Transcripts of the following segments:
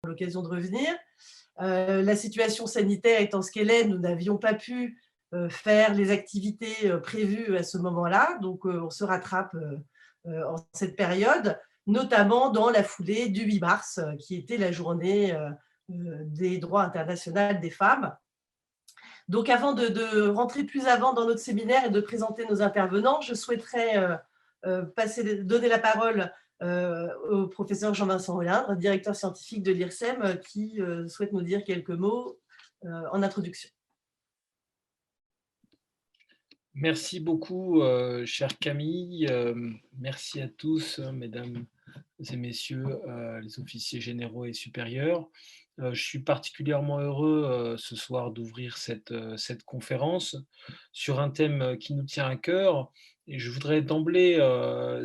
l'occasion de revenir. La situation sanitaire étant ce qu'elle est, nous n'avions pas pu faire les activités prévues à ce moment-là, donc on se rattrape en cette période, notamment dans la foulée du 8 mars, qui était la journée des droits internationaux des femmes. Donc avant de rentrer plus avant dans notre séminaire et de présenter nos intervenants, je souhaiterais donner la parole au professeur Jean-Vincent Olindre, directeur scientifique de l'IRSEM, qui souhaite nous dire quelques mots en introduction. Merci beaucoup, chère Camille. Merci à tous, mesdames et messieurs, les officiers généraux et supérieurs. Je suis particulièrement heureux ce soir d'ouvrir cette conférence sur un thème qui nous tient à cœur. Et je voudrais d'emblée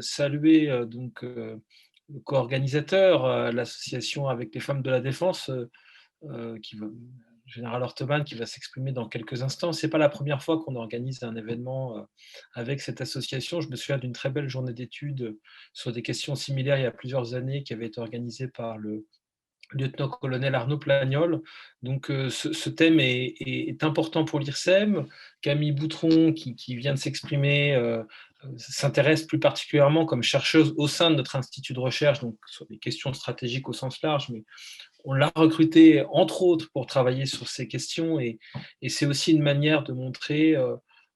saluer le co-organisateur, l'association avec les femmes de la défense, qui va, Général Ortemann, qui va s'exprimer dans quelques instants. Ce n'est pas la première fois qu'on organise un événement avec cette association. Je me souviens d'une très belle journée d'études sur des questions similaires il y a plusieurs années qui avait été organisée par le lieutenant-colonel Arnaud Plagnol. Donc ce thème est important pour l'IRSEM. Camille Boutron, qui vient de s'exprimer, s'intéresse plus particulièrement comme chercheuse au sein de notre institut de recherche, donc sur les questions stratégiques au sens large, mais on l'a recruté, entre autres, pour travailler sur ces questions, et c'est aussi une manière de montrer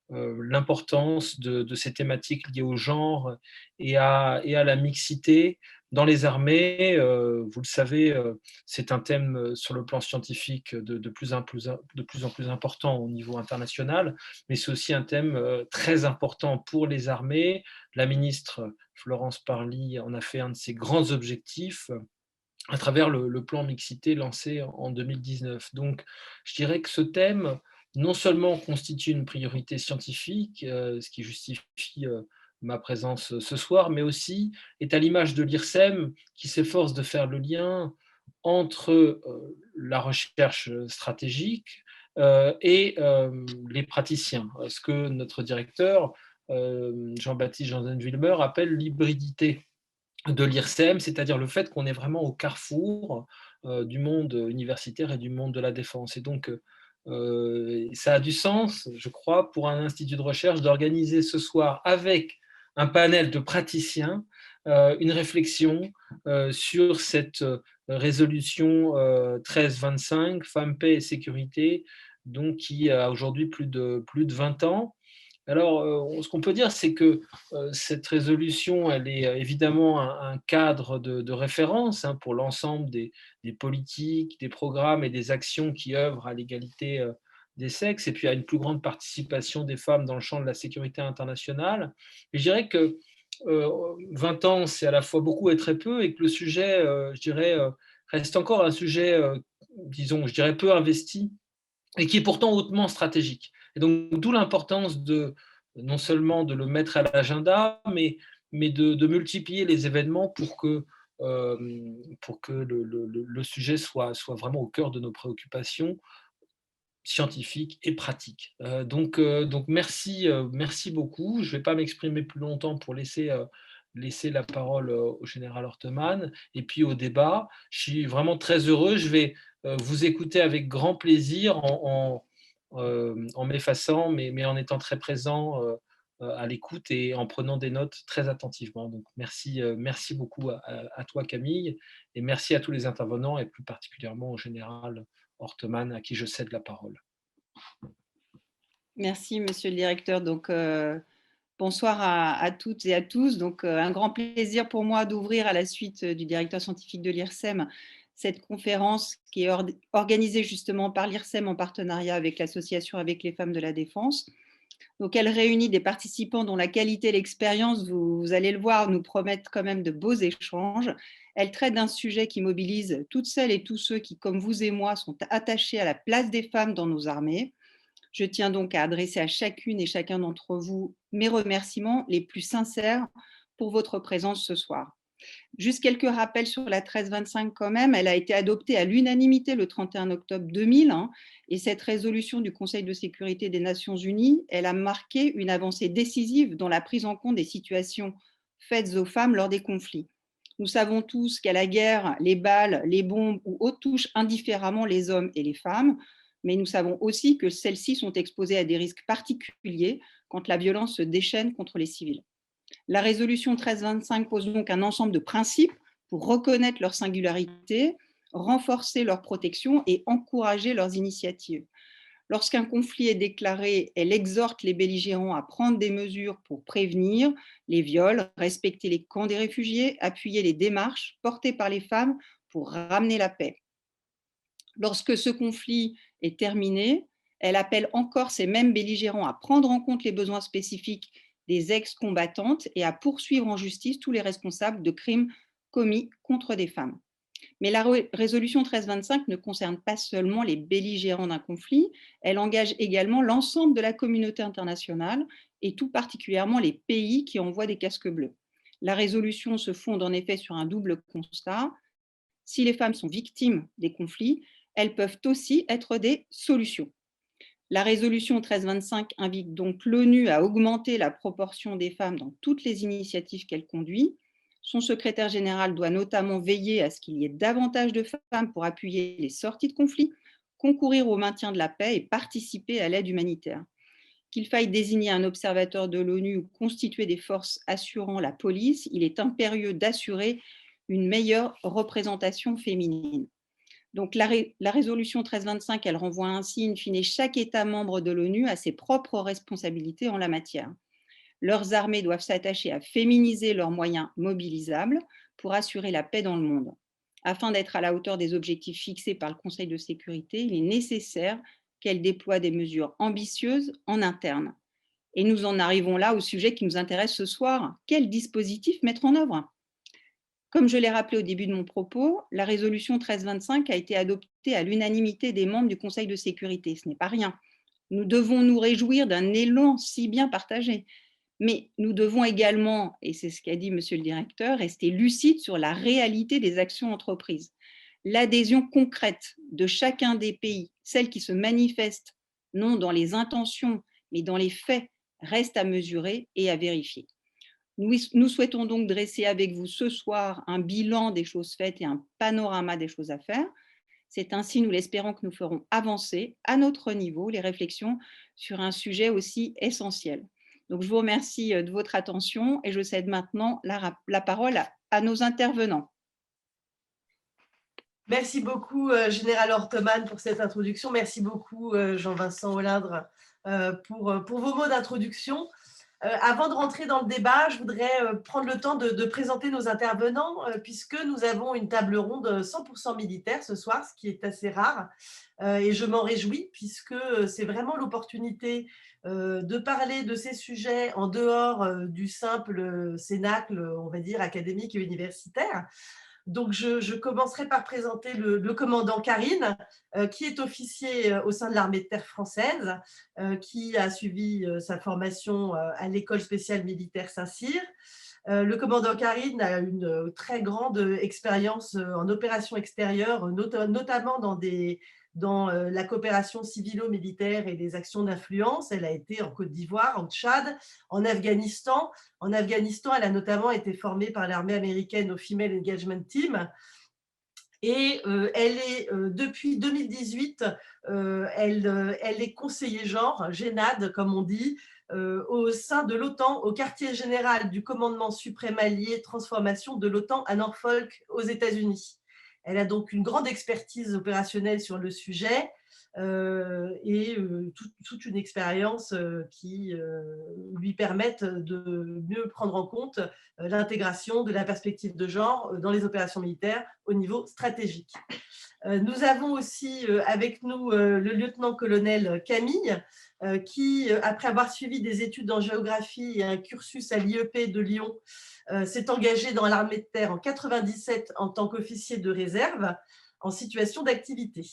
l'importance de ces thématiques liées au genre et à la mixité dans les armées. Vous le savez, c'est un thème sur le plan scientifique de plus en plus important au niveau international, mais c'est aussi un thème très important pour les armées. La ministre Florence Parly en a fait un de ses grands objectifs à travers le plan mixité lancé en 2019. Donc, je dirais que ce thème, non seulement constitue une priorité scientifique, ce qui justifie ma présence ce soir, mais aussi est à l'image de l'IRSEM, qui s'efforce de faire le lien entre la recherche stratégique et les praticiens. Ce que notre directeur, Jean-Baptiste Janssen-Wilmer, appelle l'hybridité de l'IRSEM, c'est-à-dire le fait qu'on est vraiment au carrefour du monde universitaire et du monde de la défense. Et donc, ça a du sens, je crois, pour un institut de recherche d'organiser ce soir avec un panel de praticiens une réflexion sur cette résolution 1325, Femmes, paix et sécurité, donc qui a aujourd'hui plus de 20 ans. Alors, ce qu'on peut dire, c'est que cette résolution, elle est évidemment un cadre de référence pour l'ensemble des politiques, des programmes et des actions qui œuvrent à l'égalité des sexes, et puis à une plus grande participation des femmes dans le champ de la sécurité internationale. Et je dirais que 20 ans, c'est à la fois beaucoup et très peu, et que le sujet, je dirais, reste encore un sujet, disons, je dirais, peu investi, et qui est pourtant hautement stratégique. Et donc, d'où l'importance non seulement de le mettre à l'agenda, mais de multiplier les événements pour que le sujet soit vraiment au cœur de nos préoccupations scientifiques et pratiques. Donc merci beaucoup. Je ne vais pas m'exprimer plus longtemps pour laisser la parole au général Ortemann et puis au débat. Je suis vraiment très heureux. Je vais vous écouter avec grand plaisir en m'effaçant, mais en étant très présent à l'écoute et en prenant des notes très attentivement. Donc merci beaucoup à toi, Camille, et merci à tous les intervenants, et plus particulièrement au général Ortemann, à qui je cède la parole. Merci, monsieur le directeur. Donc, bonsoir à toutes et à tous. Donc, un grand plaisir pour moi d'ouvrir à la suite du directeur scientifique de l'IRSEM cette conférence qui est organisée justement par l'IRSEM en partenariat avec l'association avec les femmes de la défense. Donc, elle réunit des participants dont la qualité et l'expérience, vous allez le voir, nous promettent quand même de beaux échanges. Elle traite d'un sujet qui mobilise toutes celles et tous ceux qui, comme vous et moi, sont attachés à la place des femmes dans nos armées. Je tiens donc à adresser à chacune et chacun d'entre vous mes remerciements les plus sincères pour votre présence ce soir. Juste quelques rappels sur la 1325 quand même. Elle a été adoptée à l'unanimité le 31 octobre 2000 et cette résolution du Conseil de sécurité des Nations Unies, elle a marqué une avancée décisive dans la prise en compte des situations faites aux femmes lors des conflits. Nous savons tous qu'à la guerre, les balles, les bombes ou autres touchent indifféremment les hommes et les femmes, mais nous savons aussi que celles-ci sont exposées à des risques particuliers quand la violence se déchaîne contre les civils. La résolution 1325 pose donc un ensemble de principes pour reconnaître leur singularité, renforcer leur protection et encourager leurs initiatives. Lorsqu'un conflit est déclaré, elle exhorte les belligérants à prendre des mesures pour prévenir les viols, respecter les camps des réfugiés, appuyer les démarches portées par les femmes pour ramener la paix. Lorsque ce conflit est terminé, elle appelle encore ces mêmes belligérants à prendre en compte les besoins spécifiques des ex-combattantes et à poursuivre en justice tous les responsables de crimes commis contre des femmes. Mais la résolution 1325 ne concerne pas seulement les belligérants d'un conflit, elle engage également l'ensemble de la communauté internationale et tout particulièrement les pays qui envoient des casques bleus. La résolution se fonde en effet sur un double constat. Si les femmes sont victimes des conflits, elles peuvent aussi être des solutions. La résolution 1325 invite donc l'ONU à augmenter la proportion des femmes dans toutes les initiatives qu'elle conduit. Son secrétaire général doit notamment veiller à ce qu'il y ait davantage de femmes pour appuyer les sorties de conflits, concourir au maintien de la paix et participer à l'aide humanitaire. Qu'il faille désigner un observateur de l'ONU ou constituer des forces assurant la police, il est impérieux d'assurer une meilleure représentation féminine. Donc la résolution 1325, elle renvoie ainsi, in fine, chaque État membre de l'ONU à ses propres responsabilités en la matière. Leurs armées doivent s'attacher à féminiser leurs moyens mobilisables pour assurer la paix dans le monde. Afin d'être à la hauteur des objectifs fixés par le Conseil de sécurité, il est nécessaire qu'elles déploient des mesures ambitieuses en interne. Et nous en arrivons là au sujet qui nous intéresse ce soir. Quels dispositifs mettre en œuvre ? Comme je l'ai rappelé au début de mon propos, la résolution 1325 a été adoptée à l'unanimité des membres du Conseil de sécurité. Ce n'est pas rien. Nous devons nous réjouir d'un élan si bien partagé. Mais nous devons également, et c'est ce qu'a dit Monsieur le directeur, rester lucides sur la réalité des actions entreprises. L'adhésion concrète de chacun des pays, celle qui se manifeste non dans les intentions, mais dans les faits, reste à mesurer et à vérifier. Nous souhaitons donc dresser avec vous ce soir un bilan des choses faites et un panorama des choses à faire. C'est ainsi, nous l'espérons, que nous ferons avancer à notre niveau les réflexions sur un sujet aussi essentiel. Donc, je vous remercie de votre attention et je cède maintenant la parole à nos intervenants. Merci beaucoup, Général Ortemann, pour cette introduction. Merci beaucoup, Jean-Vincent Olindre, pour vos mots d'introduction. Avant de rentrer dans le débat, je voudrais prendre le temps de présenter nos intervenants, puisque nous avons une table ronde 100% militaire ce soir, ce qui est assez rare. Et je m'en réjouis, puisque c'est vraiment l'opportunité de parler de ces sujets en dehors du simple cénacle, on va dire, académique et universitaire. Donc, je commencerai par présenter le commandant Karine, qui est officier au sein de l'armée de terre française, qui a suivi sa formation à l'école spéciale militaire Saint-Cyr. Le commandant Karine a une très grande expérience en opérations extérieures, notamment dans la coopération civilo-militaire et des actions d'influence. Elle a été en Côte d'Ivoire, en Tchad, en Afghanistan. En Afghanistan, elle a notamment été formée par l'armée américaine au Female Engagement Team. Et elle est, depuis 2018, elle est conseiller genre, GENAD, comme on dit, au sein de l'OTAN, au quartier général du commandement suprême allié transformation de l'OTAN à Norfolk, aux États-Unis. Elle a donc une grande expertise opérationnelle sur le sujet et toute une expérience qui lui permettent de mieux prendre en compte l'intégration de la perspective de genre dans les opérations militaires au niveau stratégique. Nous avons aussi avec nous le lieutenant-colonel Camille, qui, après avoir suivi des études en géographie et un cursus à l'IEP de Lyon, s'est engagé dans l'armée de terre en 1997 en tant qu'officier de réserve en situation d'activité.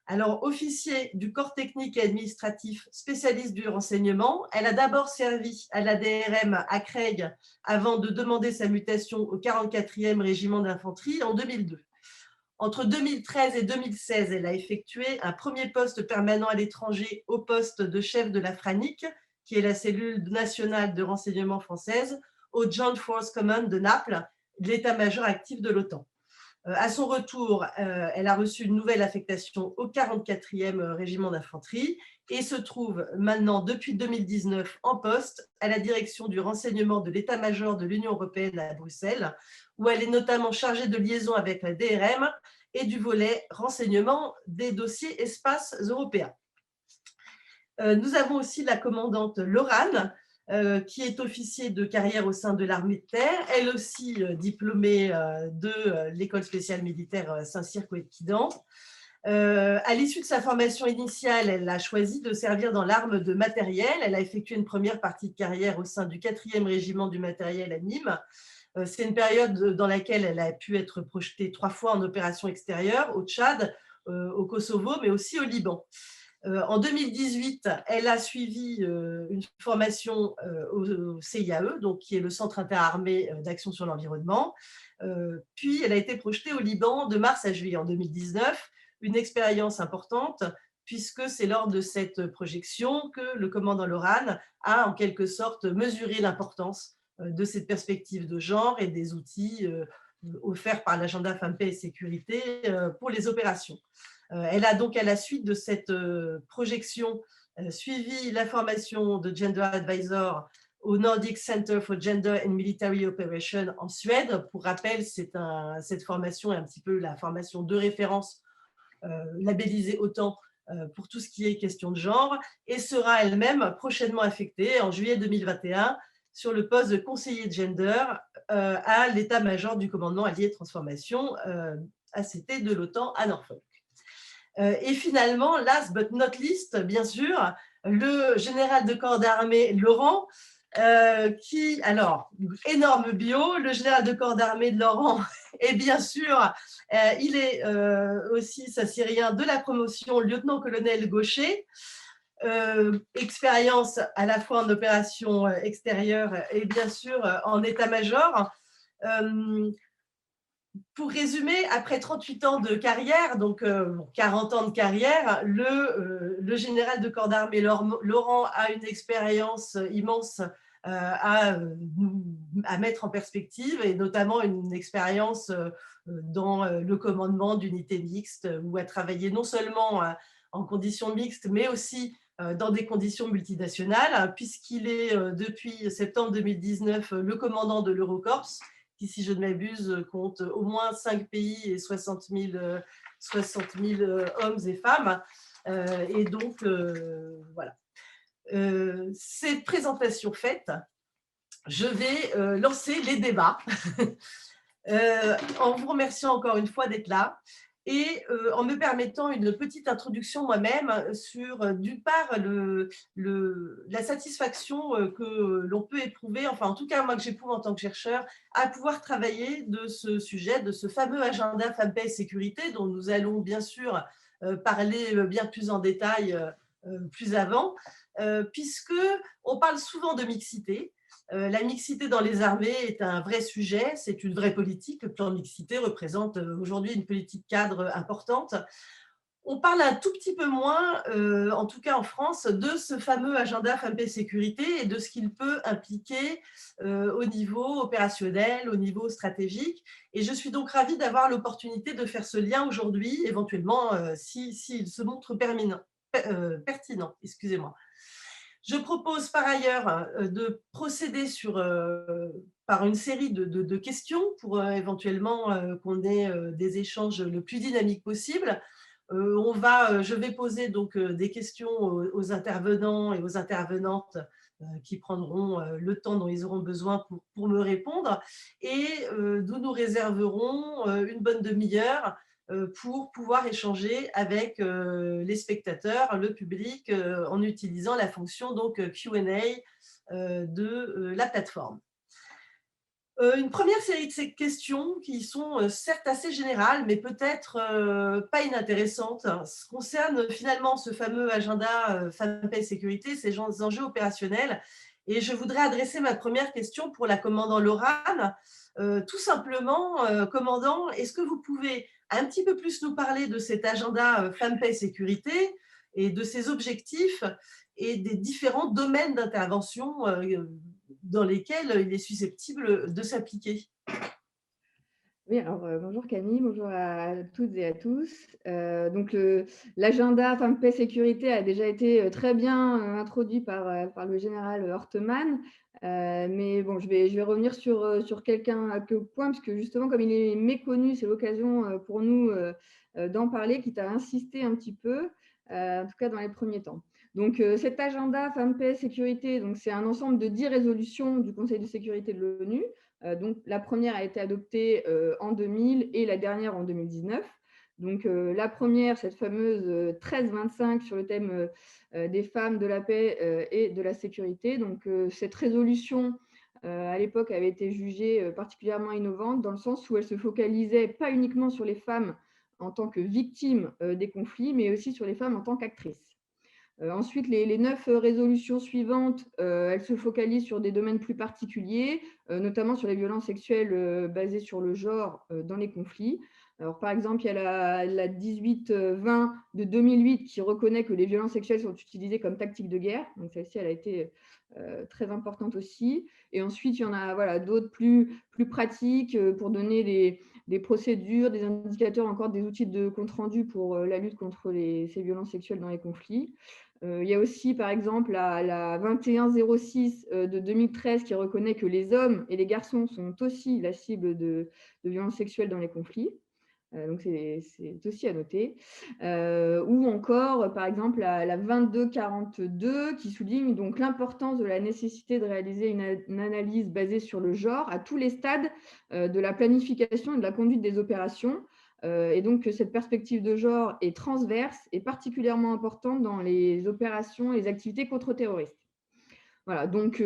Alors, officier du corps technique et administratif spécialiste du renseignement, elle a d'abord servi à la DRM à Creil avant de demander sa mutation au 44e régiment d'infanterie en 2002. Entre 2013 et 2016, elle a effectué un premier poste permanent à l'étranger au poste de chef de la FRANIC, qui est la cellule nationale de renseignement française, au Joint Force Command de Naples, l'état-major actif de l'OTAN. À son retour, elle a reçu une nouvelle affectation au 44e régiment d'infanterie et se trouve maintenant, depuis 2019, en poste à la direction du renseignement de l'état-major de l'Union européenne à Bruxelles, où elle est notamment chargée de liaison avec la DRM et du volet renseignement des dossiers espaces européens. Nous avons aussi la commandante Laurane, qui est officier de carrière au sein de l'armée de terre, elle aussi diplômée de l'école spéciale militaire Saint-Cyr-Coëtquidan. À l'issue de sa formation initiale, elle a choisi de servir dans l'arme de matériel. Elle a effectué une première partie de carrière au sein du 4e régiment du matériel à Nîmes. C'est une période dans laquelle elle a pu être projetée 3 fois en opération extérieure, au Tchad, au Kosovo, mais aussi au Liban. En 2018, elle a suivi une formation au CIAE, donc, qui est le Centre interarmé d'action sur l'environnement. Puis, elle a été projetée au Liban de mars à juillet en 2019, une expérience importante, puisque c'est lors de cette projection que le commandant Laurane a en quelque sorte mesuré l'importance de cette perspective de genre et des outils offerts par l'agenda Femmes, Paix et Sécurité pour les opérations. Elle a donc, à la suite de cette projection, suivi la formation de Gender Advisor au Nordic Center for Gender and Military Operations en Suède. Pour rappel, cette formation est un petit peu la formation de référence labellisée OTAN pour tout ce qui est question de genre, et sera elle-même prochainement affectée en juillet 2021 sur le poste de conseiller de gender à l'état-major du commandement allié de transformation ACT de l'OTAN à Norfolk. Et finalement, last but not least, bien sûr, le général de corps d'armée Laurent, qui, alors, énorme bio, le général de corps d'armée de Laurent, et bien sûr, il est aussi sassyrien de la promotion lieutenant-colonel Gaucher, expérience à la fois en opération extérieure et bien sûr en état-major. Pour résumer, après 38 ans de carrière, donc 40 ans de carrière, le général de corps d'armée Laurent a une expérience immense à mettre en perspective, et notamment une expérience dans le commandement d'unités mixtes, où a travaillé non seulement en conditions mixtes, mais aussi dans des conditions multinationales, puisqu'il est depuis septembre 2019 le commandant de l'Eurocorps, qui, si je ne m'abuse, compte au moins 5 pays et 60 000 hommes et femmes. Et donc, voilà. Cette présentation faite, je vais lancer les débats en vous remerciant encore une fois d'être là, et en me permettant une petite introduction moi-même sur, d'une part, la satisfaction que l'on peut éprouver, enfin en tout cas moi que j'éprouve en tant que chercheur, à pouvoir travailler de ce sujet, de ce fameux agenda Femmes, Paix et Sécurité, dont nous allons bien sûr parler bien plus en détail plus avant, puisqu'on parle souvent de mixité. La mixité dans les armées est un vrai sujet, c'est une vraie politique. Le plan de mixité représente aujourd'hui une politique cadre importante. On parle un tout petit peu moins, en tout cas en France, de ce fameux agenda Femmes, Paix et Sécurité et de ce qu'il peut impliquer au niveau opérationnel, au niveau stratégique. Et je suis donc ravie d'avoir l'opportunité de faire ce lien aujourd'hui, éventuellement, s'il se montre pertinent. Excusez-moi. Je propose par ailleurs de procéder par une série de questions pour éventuellement qu'on ait des échanges le plus dynamiques possible. Je vais poser donc des questions aux intervenants et aux intervenantes qui prendront le temps dont ils auront besoin pour me répondre, et nous réserverons une bonne demi-heure pour pouvoir échanger avec les spectateurs, le public, en utilisant la fonction donc Q&A de la plateforme. Une première série de ces questions qui sont certes assez générales, mais peut-être pas inintéressantes, concernent finalement ce fameux agenda Femmes, Paix et Sécurité, ces enjeux opérationnels. Et je voudrais adresser ma première question pour la commandant Laurane. Tout simplement, commandant, est-ce que vous pouvez un petit peu plus nous parler de cet agenda Femmes, Paix et Sécurité et de ses objectifs et des différents domaines d'intervention dans lesquels il est susceptible de s'appliquer? Oui, alors bonjour Camille, bonjour à toutes et à tous. Donc l'agenda Femmes, Paix, Sécurité a déjà été très bien introduit par le général Horteman. Mais bon, je vais revenir sur quelques points, parce que justement, comme il est méconnu, c'est l'occasion pour nous d'en parler, quitte à insister un petit peu, en tout cas dans les premiers temps. Donc cet agenda Femmes, Paix, Sécurité, c'est un ensemble de 10 résolutions du Conseil de sécurité de l'ONU. Donc, la première a été adoptée en 2000 et la dernière en 2019. Donc, la première, cette fameuse 1325 sur le thème des femmes, de la paix et de la sécurité. Donc, cette résolution, à l'époque, avait été jugée particulièrement innovante dans le sens où elle se focalisait pas uniquement sur les femmes en tant que victimes des conflits, mais aussi sur les femmes en tant qu'actrices. Ensuite, les 9 résolutions suivantes, elles se focalisent sur des domaines plus particuliers, notamment sur les violences sexuelles basées sur le genre dans les conflits. Alors, par exemple, il y a la 18-20 de 2008 qui reconnaît que les violences sexuelles sont utilisées comme tactique de guerre. Donc, celle-ci, elle a été très importante aussi. Et ensuite, il y en a d'autres plus pratiques pour donner des procédures, des indicateurs, encore des outils de compte-rendu pour la lutte contre ces violences sexuelles dans les conflits. Il y a aussi, par exemple, la 2106 de 2013 qui reconnaît que les hommes et les garçons sont aussi la cible de violences sexuelles dans les conflits. Donc, c'est aussi à noter. Ou encore, par exemple, la 2242 qui souligne donc l'importance de la nécessité de réaliser une analyse basée sur le genre à tous les stades de la planification et de la conduite des opérations. Et donc, cette perspective de genre est transverse et particulièrement importante dans les opérations et les activités contre-terroristes. Voilà, donc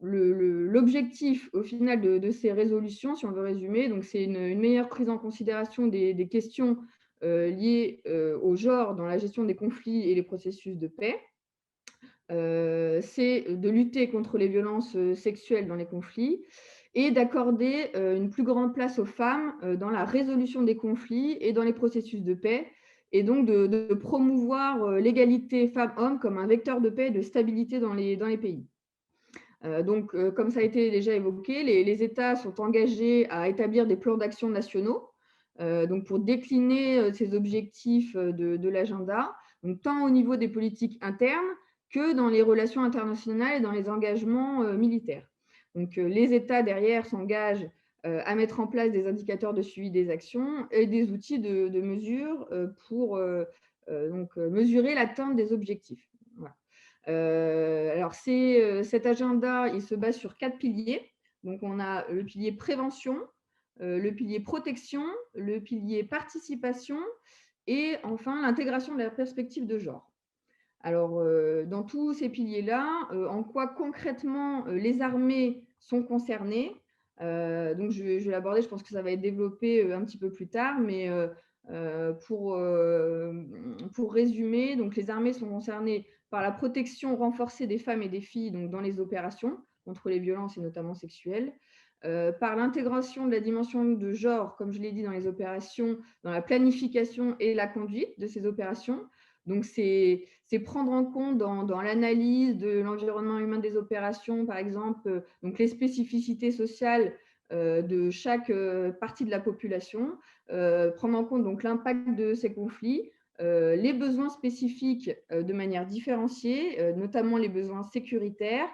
l'objectif au final de ces résolutions, si on veut résumer, c'est une meilleure prise en considération des questions liées au genre dans la gestion des conflits et les processus de paix. C'est de lutter contre les violences sexuelles dans les conflits et d'accorder une plus grande place aux femmes dans la résolution des conflits et dans les processus de paix, et donc de promouvoir l'égalité femmes-hommes comme un vecteur de paix et de stabilité dans les pays. Donc, comme ça a été déjà évoqué, les États sont engagés à établir des plans d'action nationaux donc pour décliner ces objectifs de l'agenda, tant au niveau des politiques internes que dans les relations internationales et dans les engagements militaires. Donc, les États derrière s'engagent à mettre en place des indicateurs de suivi des actions et des outils de mesure pour mesurer l'atteinte des objectifs. Voilà. Alors, cet agenda, il se base sur 4 piliers. Donc, on a le pilier prévention, le pilier protection, le pilier participation et enfin l'intégration de la perspective de genre. Alors, dans tous ces piliers-là, en quoi concrètement les armées sont concernées? Donc, je vais l'aborder, je pense que ça va être développé un petit peu plus tard, mais pour résumer, donc les armées sont concernées par la protection renforcée des femmes et des filles donc dans les opérations contre les violences et notamment sexuelles, par l'intégration de la dimension de genre, comme je l'ai dit, dans les opérations, dans la planification et la conduite de ces opérations. Donc, c'est prendre en compte dans l'analyse de l'environnement humain des opérations, par exemple, donc les spécificités sociales de chaque partie de la population, prendre en compte donc l'impact de ces conflits, les besoins spécifiques de manière différenciée, notamment les besoins sécuritaires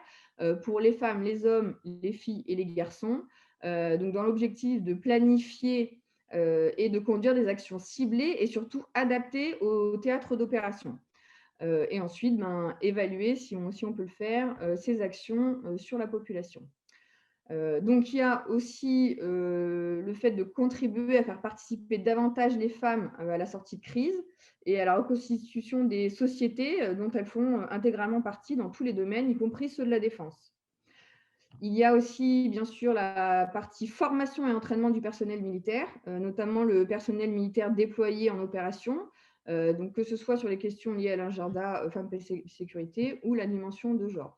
pour les femmes, les hommes, les filles et les garçons, donc dans l'objectif de planifier et de conduire des actions ciblées et surtout adaptées au théâtre d'opération. Et ensuite, évaluer, si on peut le faire, ces actions sur la population. Donc, il y a aussi le fait de contribuer à faire participer davantage les femmes à la sortie de crise et à la reconstitution des sociétés dont elles font intégralement partie dans tous les domaines, y compris ceux de la défense. Il y a aussi, bien sûr, la partie formation et entraînement du personnel militaire, notamment le personnel militaire déployé en opération, donc que ce soit sur les questions liées à l'agenda Femmes, Paix, Sécurité ou la dimension de genre.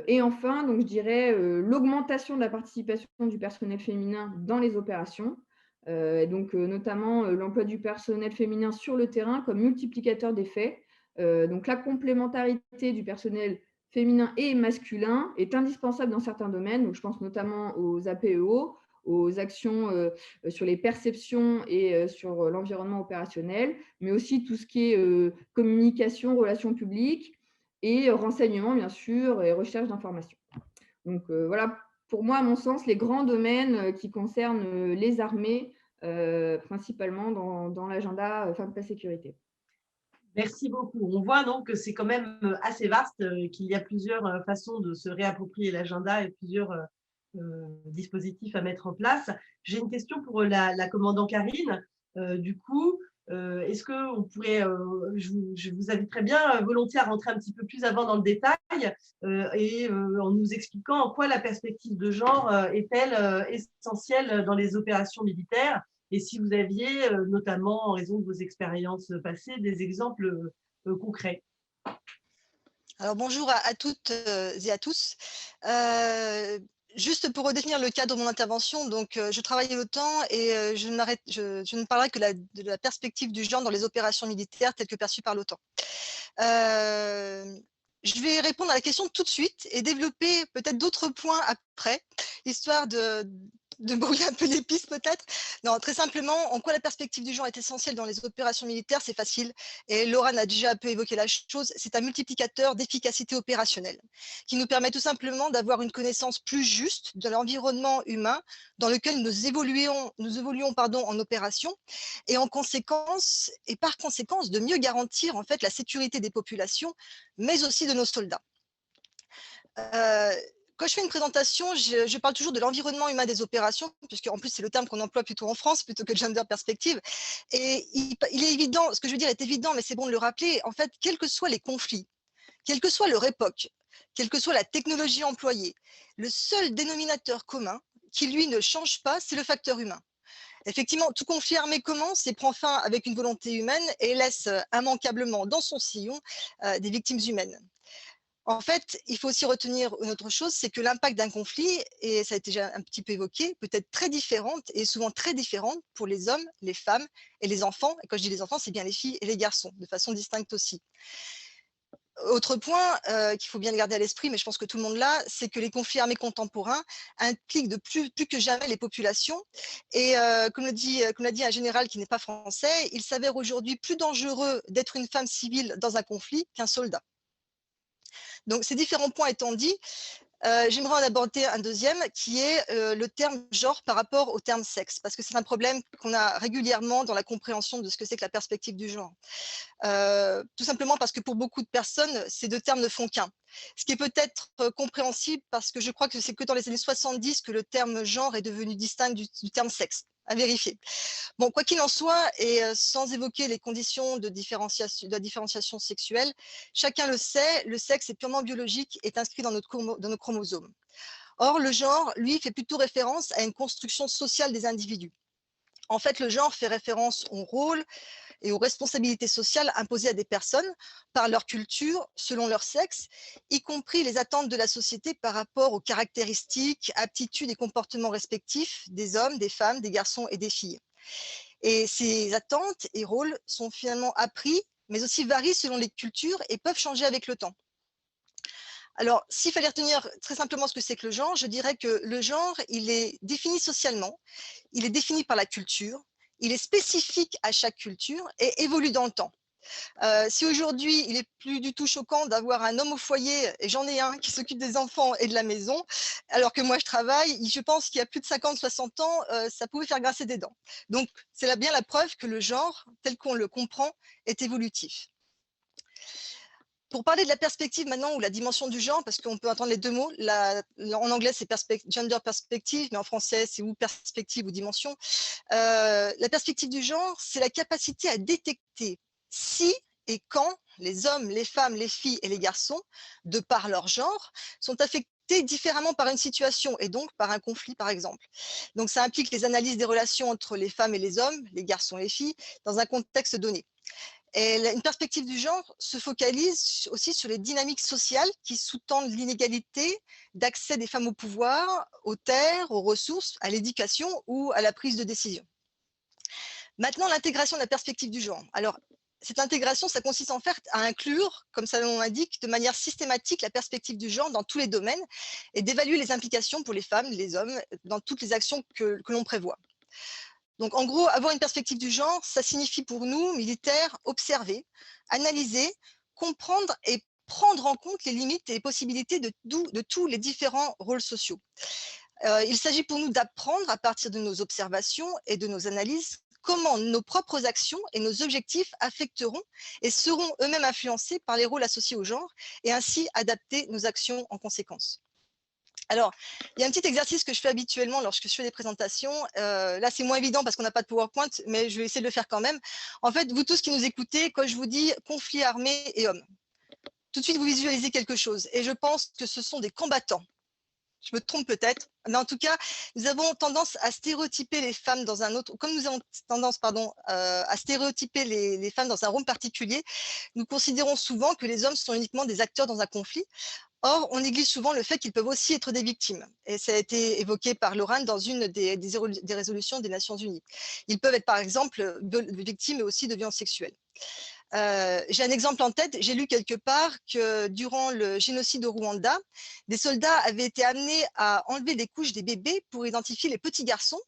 Et enfin, donc, je dirais l'augmentation de la participation du personnel féminin dans les opérations, donc notamment l'emploi du personnel féminin sur le terrain comme multiplicateur d'effets. Donc, la complémentarité du personnel féminin et masculin est indispensable dans certains domaines. Donc, je pense notamment aux APEO, aux actions sur les perceptions et sur l'environnement opérationnel, mais aussi tout ce qui est communication, relations publiques et renseignement, bien sûr, et recherche d'informations. Donc voilà, pour moi, à mon sens, les grands domaines qui concernent les armées, principalement dans l'agenda Femmes, Paix, Sécurité. Merci beaucoup. On voit donc que c'est quand même assez vaste, qu'il y a plusieurs façons de se réapproprier l'agenda et plusieurs dispositifs à mettre en place. J'ai une question pour la commandant Karine. Du coup, est-ce qu'on pourrait, je vous inviterais bien volontiers à rentrer un petit peu plus avant dans le détail et en nous expliquant en quoi la perspective de genre est-elle essentielle dans les opérations militaires et si vous aviez, notamment en raison de vos expériences passées, des exemples concrets. Alors bonjour à toutes et à tous. Juste pour redéfinir le cadre de mon intervention, donc je travaille à l'OTAN et je ne parlerai que de la perspective du genre dans les opérations militaires telles que perçues par l'OTAN. Je vais répondre à la question tout de suite et développer peut-être d'autres points après, histoire de brouiller un peu les pistes peut-être. Non, très simplement, en quoi la perspective du genre est essentielle dans les opérations militaires, c'est facile. Et Laurent a déjà un peu évoqué la chose, c'est un multiplicateur d'efficacité opérationnelle qui nous permet tout simplement d'avoir une connaissance plus juste de l'environnement humain dans lequel nous évoluons en opération et par conséquence de mieux garantir en fait la sécurité des populations, mais aussi de nos soldats. Quand je fais une présentation, je parle toujours de l'environnement humain des opérations, puisque en plus c'est le terme qu'on emploie plutôt en France plutôt que gender perspective. Et il est évident, ce que je veux dire est évident, mais c'est bon de le rappeler. En fait, quels que soient les conflits, quelle que soit leur époque, quelle que soit la technologie employée, le seul dénominateur commun qui lui ne change pas, c'est le facteur humain. Effectivement, tout conflit armé commence et prend fin avec une volonté humaine et laisse immanquablement dans son sillon des victimes humaines. En fait, il faut aussi retenir une autre chose, c'est que l'impact d'un conflit, et ça a été déjà un petit peu évoqué, peut être très différente et souvent très différente pour les hommes, les femmes et les enfants. Et quand je dis les enfants, c'est bien les filles et les garçons, de façon distincte aussi. Autre point qu'il faut bien garder à l'esprit, mais je pense que tout le monde l'a, c'est que les conflits armés contemporains impliquent de plus que jamais les populations. Et comme l'a dit un général qui n'est pas français, il s'avère aujourd'hui plus dangereux d'être une femme civile dans un conflit qu'un soldat. Donc, ces différents points étant dit, j'aimerais en aborder un deuxième qui est le terme genre par rapport au terme sexe, parce que c'est un problème qu'on a régulièrement dans la compréhension de ce que c'est que la perspective du genre. Tout simplement parce que pour beaucoup de personnes, ces deux termes ne font qu'un. Ce qui est peut-être compréhensible parce que je crois que c'est que dans les années 70 que le terme genre est devenu distinct du terme sexe. À vérifier. Bon, quoi qu'il en soit, et sans évoquer les conditions de la différenciation sexuelle, chacun le sait, le sexe est purement biologique, est inscrit dans nos chromosomes. Or, le genre, lui, fait plutôt référence à une construction sociale des individus. En fait, le genre fait référence au rôle et aux responsabilités sociales imposées à des personnes par leur culture, selon leur sexe, y compris les attentes de la société par rapport aux caractéristiques, aptitudes et comportements respectifs des hommes, des femmes, des garçons et des filles. Et ces attentes et rôles sont finalement appris, mais aussi varient selon les cultures et peuvent changer avec le temps. Alors, s'il fallait retenir très simplement ce que c'est que le genre, je dirais que le genre, il est défini socialement, il est défini par la culture, il est spécifique à chaque culture et évolue dans le temps. Si aujourd'hui, il n'est plus du tout choquant d'avoir un homme au foyer, et j'en ai un qui s'occupe des enfants et de la maison, alors que moi je travaille, je pense qu'il y a plus de 50-60 ans, ça pouvait faire grincer des dents. Donc, c'est bien la preuve que le genre, tel qu'on le comprend, est évolutif. Pour parler de la perspective maintenant, ou la dimension du genre, parce qu'on peut entendre les deux mots, en anglais c'est gender perspective, mais en français c'est ou perspective ou dimension. La perspective du genre, c'est la capacité à détecter si et quand les hommes, les femmes, les filles et les garçons, de par leur genre, sont affectés différemment par une situation et donc par un conflit par exemple. Donc ça implique les analyses des relations entre les femmes et les hommes, les garçons et les filles, dans un contexte donné. Et une perspective du genre se focalise aussi sur les dynamiques sociales qui sous-tendent l'inégalité d'accès des femmes au pouvoir, aux terres, aux ressources, à l'éducation ou à la prise de décision. Maintenant, l'intégration de la perspective du genre. Alors, cette intégration, ça consiste en fait à inclure, comme ça l'on indique, de manière systématique la perspective du genre dans tous les domaines et d'évaluer les implications pour les femmes, les hommes, dans toutes les actions que l'on prévoit. Donc, en gros, avoir une perspective du genre, ça signifie pour nous, militaires, observer, analyser, comprendre et prendre en compte les limites et les possibilités de tous les différents rôles sociaux. Il s'agit pour nous d'apprendre à partir de nos observations et de nos analyses comment nos propres actions et nos objectifs affecteront et seront eux-mêmes influencés par les rôles associés au genre et ainsi adapter nos actions en conséquence. Alors, il y a un petit exercice que je fais habituellement lorsque je fais des présentations. Là, c'est moins évident parce qu'on n'a pas de PowerPoint, mais je vais essayer de le faire quand même. En fait, vous tous qui nous écoutez, quand je vous dis conflit armé et hommes, tout de suite, vous visualisez quelque chose. Et je pense que ce sont des combattants. Je me trompe peut-être, mais en tout cas, nous avons tendance à stéréotyper les femmes dans un autre, comme nous avons tendance, à stéréotyper les femmes dans un rôle particulier, nous considérons souvent que les hommes sont uniquement des acteurs dans un conflit. Or, on néglige souvent le fait qu'ils peuvent aussi être des victimes. Et ça a été évoqué par Lorraine dans une des résolutions des Nations Unies. Ils peuvent être, par exemple, victimes et aussi de violences sexuelles. J'ai un exemple en tête. J'ai lu quelque part que durant le génocide au Rwanda, des soldats avaient été amenés à enlever des couches des bébés pour identifier les petits garçons,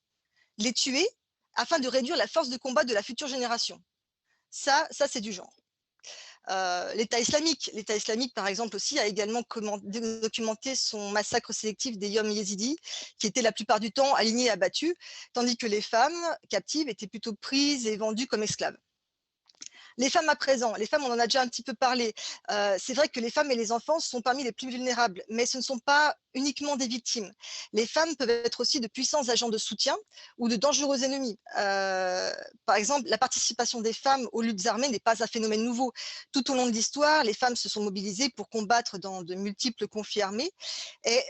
les tuer, afin de réduire la force de combat de la future génération. Ça c'est du genre. L'État islamique, par exemple, aussi a également documenté son massacre sélectif des Yom Yézidis, qui étaient la plupart du temps alignés et abattus, tandis que les femmes captives étaient plutôt prises et vendues comme esclaves. Les femmes à présent, les femmes, on en a déjà un petit peu parlé. C'est vrai que les femmes et les enfants sont parmi les plus vulnérables, mais ce ne sont pas uniquement des victimes. Les femmes peuvent être aussi de puissants agents de soutien ou de dangereux ennemis. Par exemple, la participation des femmes aux luttes armées n'est pas un phénomène nouveau. Tout au long de l'histoire, les femmes se sont mobilisées pour combattre dans de multiples conflits armés. Et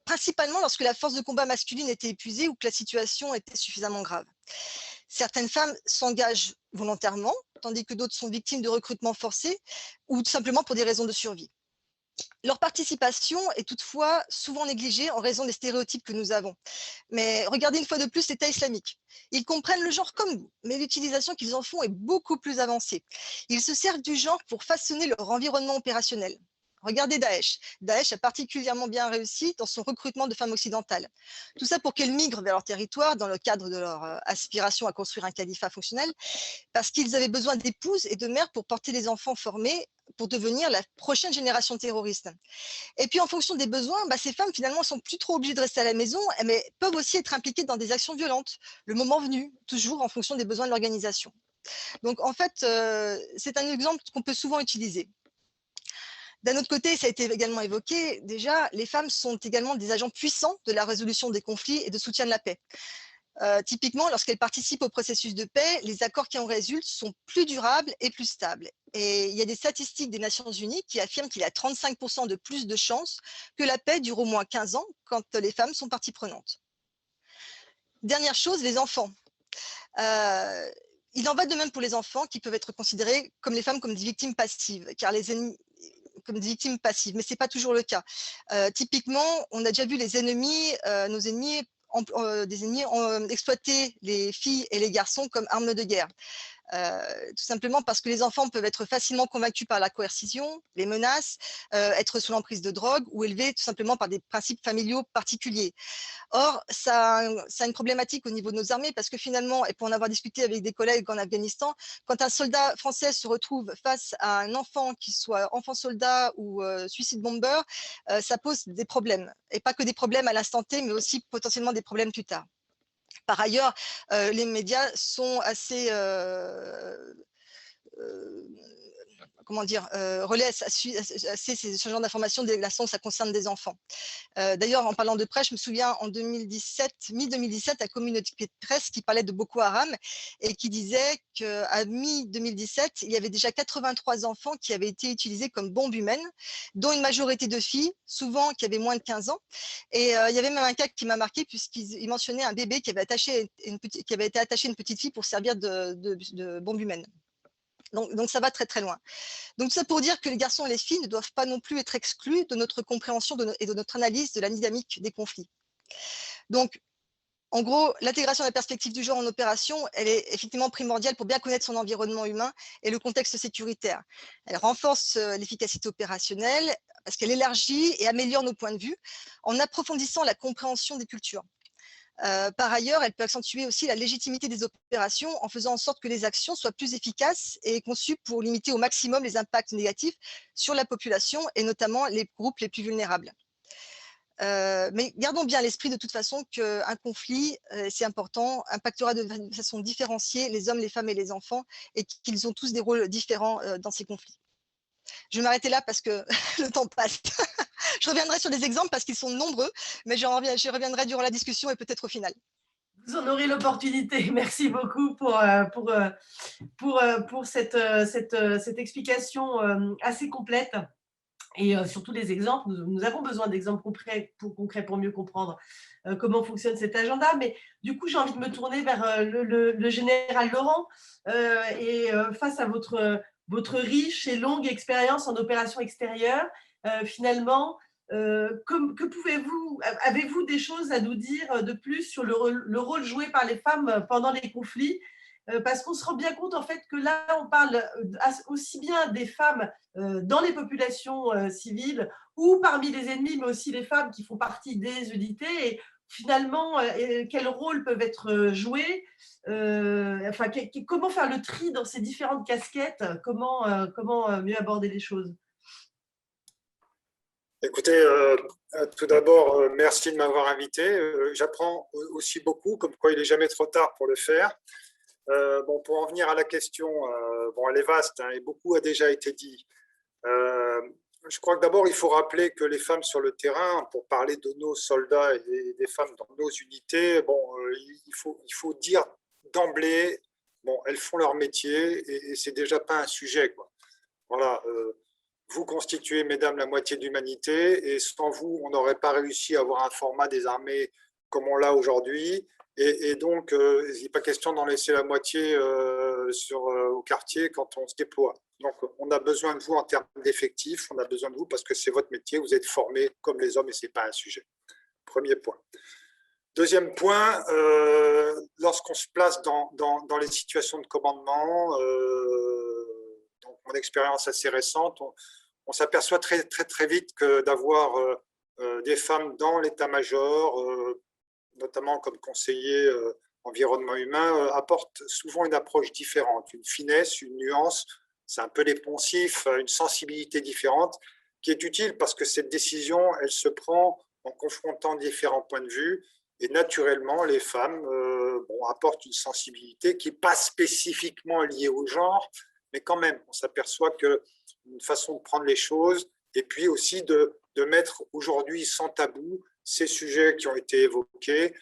principalement lorsque la force de combat masculine était épuisée ou que la situation était suffisamment grave. Certaines femmes s'engagent volontairement, tandis que d'autres sont victimes de recrutement forcé ou tout simplement pour des raisons de survie. Leur participation est toutefois souvent négligée en raison des stéréotypes que nous avons. Mais regardez une fois de plus l'État islamique. Ils comprennent le genre comme nous, mais l'utilisation qu'ils en font est beaucoup plus avancée. Ils se servent du genre pour façonner leur environnement opérationnel. Regardez Daesh. Daesh a particulièrement bien réussi dans son recrutement de femmes occidentales. Tout ça pour qu'elles migrent vers leur territoire dans le cadre de leur aspiration à construire un califat fonctionnel, parce qu'ils avaient besoin d'épouses et de mères pour porter les enfants formés pour devenir la prochaine génération terroriste. Et puis en fonction des besoins, ces femmes finalement sont plus trop obligées de rester à la maison, mais peuvent aussi être impliquées dans des actions violentes, le moment venu, toujours en fonction des besoins de l'organisation. Donc en fait, c'est un exemple qu'on peut souvent utiliser. D'un autre côté, ça a été également évoqué, déjà, les femmes sont également des agents puissants de la résolution des conflits et de soutien de la paix. Typiquement, lorsqu'elles participent au processus de paix, les accords qui en résultent sont plus durables et plus stables. Et il y a des statistiques des Nations Unies qui affirment qu'il y a 35% de plus de chances que la paix dure au moins 15 ans quand les femmes sont partie prenante. Dernière chose, les enfants. Il en va de même pour les enfants qui peuvent être considérés comme les femmes comme des victimes passives, car les ennemis comme des victimes passives, mais ce n'est pas toujours le cas. Typiquement, on a déjà vu les ennemis, nos ennemis, exploiter les filles et les garçons comme armes de guerre. Tout simplement parce que les enfants peuvent être facilement convaincus par la coercition, les menaces, être sous l'emprise de drogue ou élevés tout simplement par des principes familiaux particuliers. Or, ça a une problématique au niveau de nos armées parce que finalement, et pour en avoir discuté avec des collègues en Afghanistan, quand un soldat français se retrouve face à un enfant qui soit enfant soldat ou suicide bomber, ça pose des problèmes. Et pas que des problèmes à l'instant T, mais aussi potentiellement des problèmes plus tard. Par ailleurs, les médias sont assez relaient assez ce genre d'informations dès l'instant où ça concerne des enfants. D'ailleurs, en parlant de presse, je me souviens en 2017, mi-2017, un communiqué de presse qui parlait de Boko Haram et qui disait qu'à mi-2017, il y avait déjà 83 enfants qui avaient été utilisés comme bombes humaines, dont une majorité de filles, souvent qui avaient moins de 15 ans. Et il y avait même un cas qui m'a marqué puisqu'il mentionnait un bébé qui avait été attaché à une petite fille pour servir de bombe humaine. Donc ça va très très loin. Donc ça pour dire que les garçons et les filles ne doivent pas non plus être exclus de notre compréhension et de notre analyse de la dynamique des conflits. Donc En gros, l'intégration de la perspective du genre en opération, elle est effectivement primordiale pour bien connaître son environnement humain et le contexte sécuritaire. Elle renforce l'efficacité opérationnelle parce qu'elle élargit et améliore nos points de vue en approfondissant la compréhension des cultures. Par ailleurs, elle peut accentuer aussi la légitimité des opérations en faisant en sorte que les actions soient plus efficaces et conçues pour limiter au maximum les impacts négatifs sur la population et notamment les groupes les plus vulnérables. Mais gardons bien à l'esprit de toute façon qu'un conflit, c'est important, impactera de façon différenciée les hommes, les femmes et les enfants et qu'ils ont tous des rôles différents dans ces conflits. Je vais m'arrêter là parce que le temps passe. Je reviendrai sur des exemples parce qu'ils sont nombreux, mais je reviendrai durant la discussion et peut-être au final. Vous en aurez l'opportunité. Merci beaucoup pour cette explication assez complète. Et surtout les exemples, nous avons besoin d'exemples concrets pour mieux comprendre comment fonctionne cet agenda. Mais du coup, j'ai envie de me tourner vers le général Laurent. Et face à votre riche et longue expérience en opération extérieure, finalement, avez-vous des choses à nous dire de plus sur le rôle joué par les femmes pendant les conflits? Parce qu'on se rend bien compte en fait que là, on parle aussi bien des femmes dans les populations civiles ou parmi les ennemis, mais aussi les femmes qui font partie des unités. Et finalement, quels rôles peuvent être joués, enfin, comment faire le tri dans ces différentes casquettes, comment mieux aborder les choses? Écoutez, tout d'abord, merci de m'avoir invité. J'apprends aussi beaucoup, comme quoi il n'est jamais trop tard pour le faire. Bon, pour en venir à la question, bon, elle est vaste hein, et beaucoup a déjà été dit. Je crois que d'abord, il faut rappeler que les femmes sur le terrain, pour parler de nos soldats et des femmes dans nos unités, bon, il faut dire d'emblée, bon, elles font leur métier et c'est déjà pas un sujet, quoi. Voilà. Vous constituez, mesdames, la moitié de l'humanité et sans vous, on n'aurait pas réussi à avoir un format des armées comme on l'a aujourd'hui. Et donc, il n'est pas question d'en laisser la moitié au quartier quand on se déploie. Donc, on a besoin de vous en termes d'effectifs, on a besoin de vous parce que c'est votre métier, vous êtes formés comme les hommes et ce n'est pas un sujet. Premier point. Deuxième point, lorsqu'on se place dans les situations de commandement, donc mon expérience assez récente, on s'aperçoit très, très, très vite que d'avoir des femmes dans l'état-major, notamment comme conseiller environnement humain, apporte souvent une approche différente, une finesse, une nuance, c'est un peu les poncifs, une sensibilité différente qui est utile parce que cette décision, elle se prend en confrontant différents points de vue et naturellement, les femmes apportent une sensibilité qui n'est pas spécifiquement liée au genre, mais quand même, on s'aperçoit qu'une façon de prendre les choses et puis aussi de mettre aujourd'hui sans tabou ces sujets qui ont été évoqués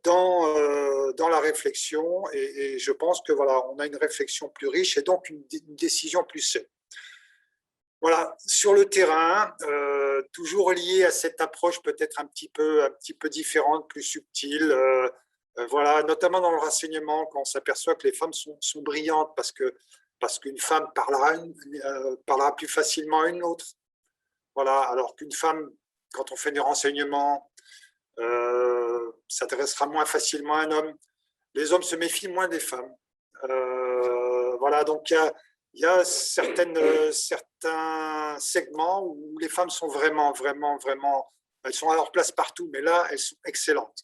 dans la réflexion et je pense que voilà, on a une réflexion plus riche et donc une décision plus saine. Voilà, sur le terrain, toujours lié à cette approche peut-être un petit peu différente, plus subtile, voilà, notamment dans le renseignement, quand on s'aperçoit que les femmes sont brillantes parce qu'une femme parlera plus facilement à une autre. Voilà, alors qu'une femme, quand on fait des renseignements, s'intéressera moins facilement à un homme. Les hommes se méfient moins des femmes. Voilà, donc il y a certains segments où les femmes sont vraiment, elles sont à leur place partout, mais là, elles sont excellentes.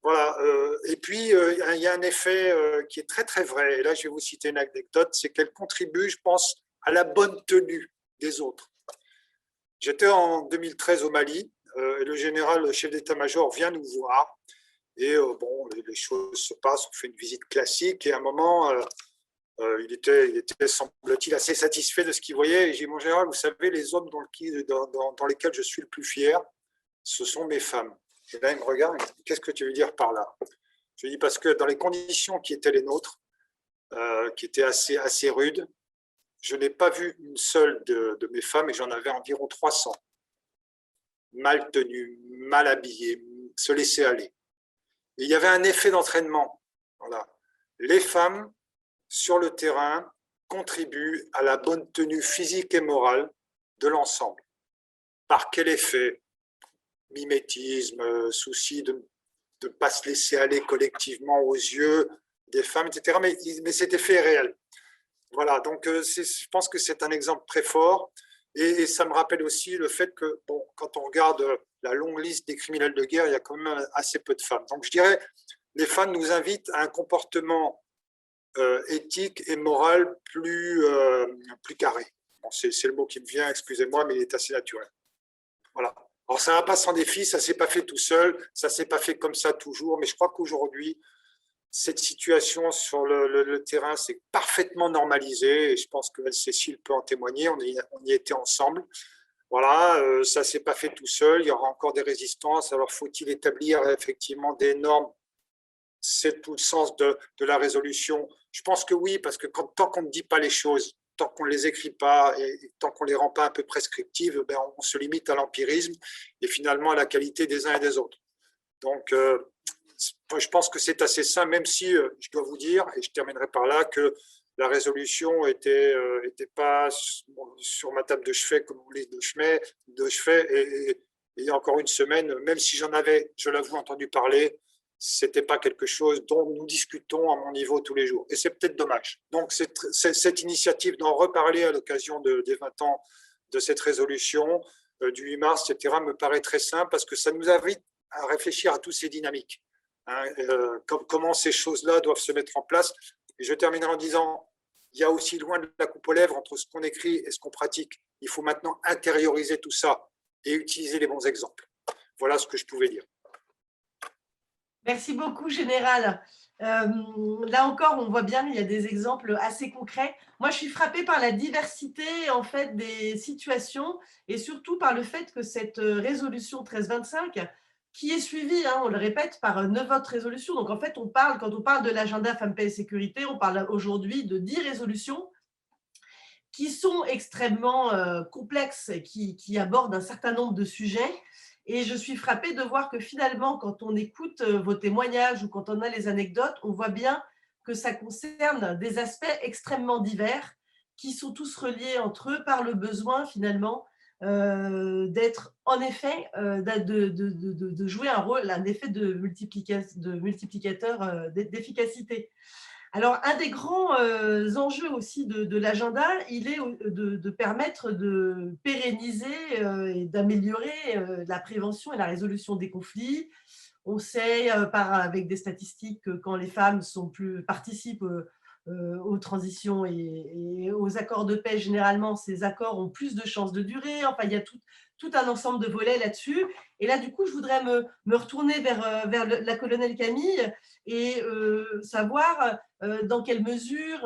Voilà. Et puis, il y a un effet qui est très, très vrai. Et là, je vais vous citer une anecdote, c'est qu'elles contribuent, je pense, à la bonne tenue des autres. J'étais en 2013 au Mali, et le général, le chef d'état-major, vient nous voir. Et bon, les choses se passent, on fait une visite classique, et à un moment, il était, semble-t-il, assez satisfait de ce qu'il voyait. Et j'ai dit, mon général, vous savez, les hommes dans lesquels je suis le plus fier, ce sont mes femmes. Et là, il me regarde, il me dit, qu'est-ce que tu veux dire par là? Je lui dis, parce que dans les conditions qui étaient les nôtres, qui étaient assez rudes, je n'ai pas vu une seule de mes femmes, et j'en avais environ 300, mal tenues, mal habillées, se laisser aller. Et il y avait un effet d'entraînement. Voilà. Les femmes, sur le terrain, contribuent à la bonne tenue physique et morale de l'ensemble. Par quel effet? Mimétisme, souci ne pas se laisser aller collectivement aux yeux des femmes, etc. Mais cet effet est réel. Voilà, donc je pense que c'est un exemple très fort. Et ça me rappelle aussi le fait que, bon, quand on regarde la longue liste des criminels de guerre, il y a quand même assez peu de femmes. Donc je dirais, les femmes nous invitent à un comportement éthique et moral plus carré. Bon, c'est le mot qui me vient, excusez-moi, mais il est assez naturel. Voilà. Alors ça ne va pas sans défi, ça ne s'est pas fait tout seul, ça ne s'est pas fait comme ça toujours, mais je crois qu'aujourd'hui, cette situation sur le terrain s'est parfaitement normalisée et je pense que Cécile peut en témoigner, on y était ensemble. Voilà, ça ne s'est pas fait tout seul, il y aura encore des résistances, alors faut-il établir effectivement des normes? C'est tout le sens de la résolution. Je pense que oui, parce que tant qu'on ne dit pas les choses, tant qu'on ne les écrit pas et tant qu'on ne les rend pas un peu prescriptives, ben on se limite à l'empirisme et finalement à la qualité des uns et des autres. Donc, je pense que c'est assez simple, même si je dois vous dire, et je terminerai par là, que la résolution était pas sur ma table de chevet, comme vous voulez, de chevet, et il y a encore une semaine, même si j'en avais, je l'avoue, entendu parler, c'était pas quelque chose dont nous discutons à mon niveau tous les jours. Et c'est peut-être dommage. Donc, cette initiative d'en reparler à l'occasion des 20 ans de cette résolution du 8 mars, etc., me paraît très simple parce que ça nous invite à réfléchir à toutes ces dynamiques. Comment ces choses-là doivent se mettre en place. Et je terminerai en disant, il y a aussi loin de la coupe aux lèvres entre ce qu'on écrit et ce qu'on pratique. Il faut maintenant intérioriser tout ça et utiliser les bons exemples. Voilà ce que je pouvais dire. Merci beaucoup, Général. Là encore, on voit bien qu'il y a des exemples assez concrets. Moi, je suis frappée par la diversité en fait, des situations et surtout par le fait que cette résolution 1325, qui est suivie, on le répète, par 9 autres résolutions. Donc, en fait, quand on parle de l'agenda Femmes, Paix et Sécurité, on parle aujourd'hui de 10 résolutions qui sont extrêmement complexes, qui abordent un certain nombre de sujets. Et je suis frappée de voir que finalement, quand on écoute vos témoignages ou quand on a les anecdotes, on voit bien que ça concerne des aspects extrêmement divers qui sont tous reliés entre eux par le besoin finalement d'être en effet, de jouer un rôle, un effet de multiplicateur d'efficacité. Alors, un des grands enjeux aussi de l'agenda, il est de permettre de pérenniser et d'améliorer la prévention et la résolution des conflits. On sait, avec des statistiques, que quand les femmes participent aux transitions et aux accords de paix, généralement, ces accords ont plus de chances de durer. Enfin, il y a tout un ensemble de volets là-dessus. Et là, du coup, je voudrais me retourner vers la colonelle Camille et savoir dans quelle mesure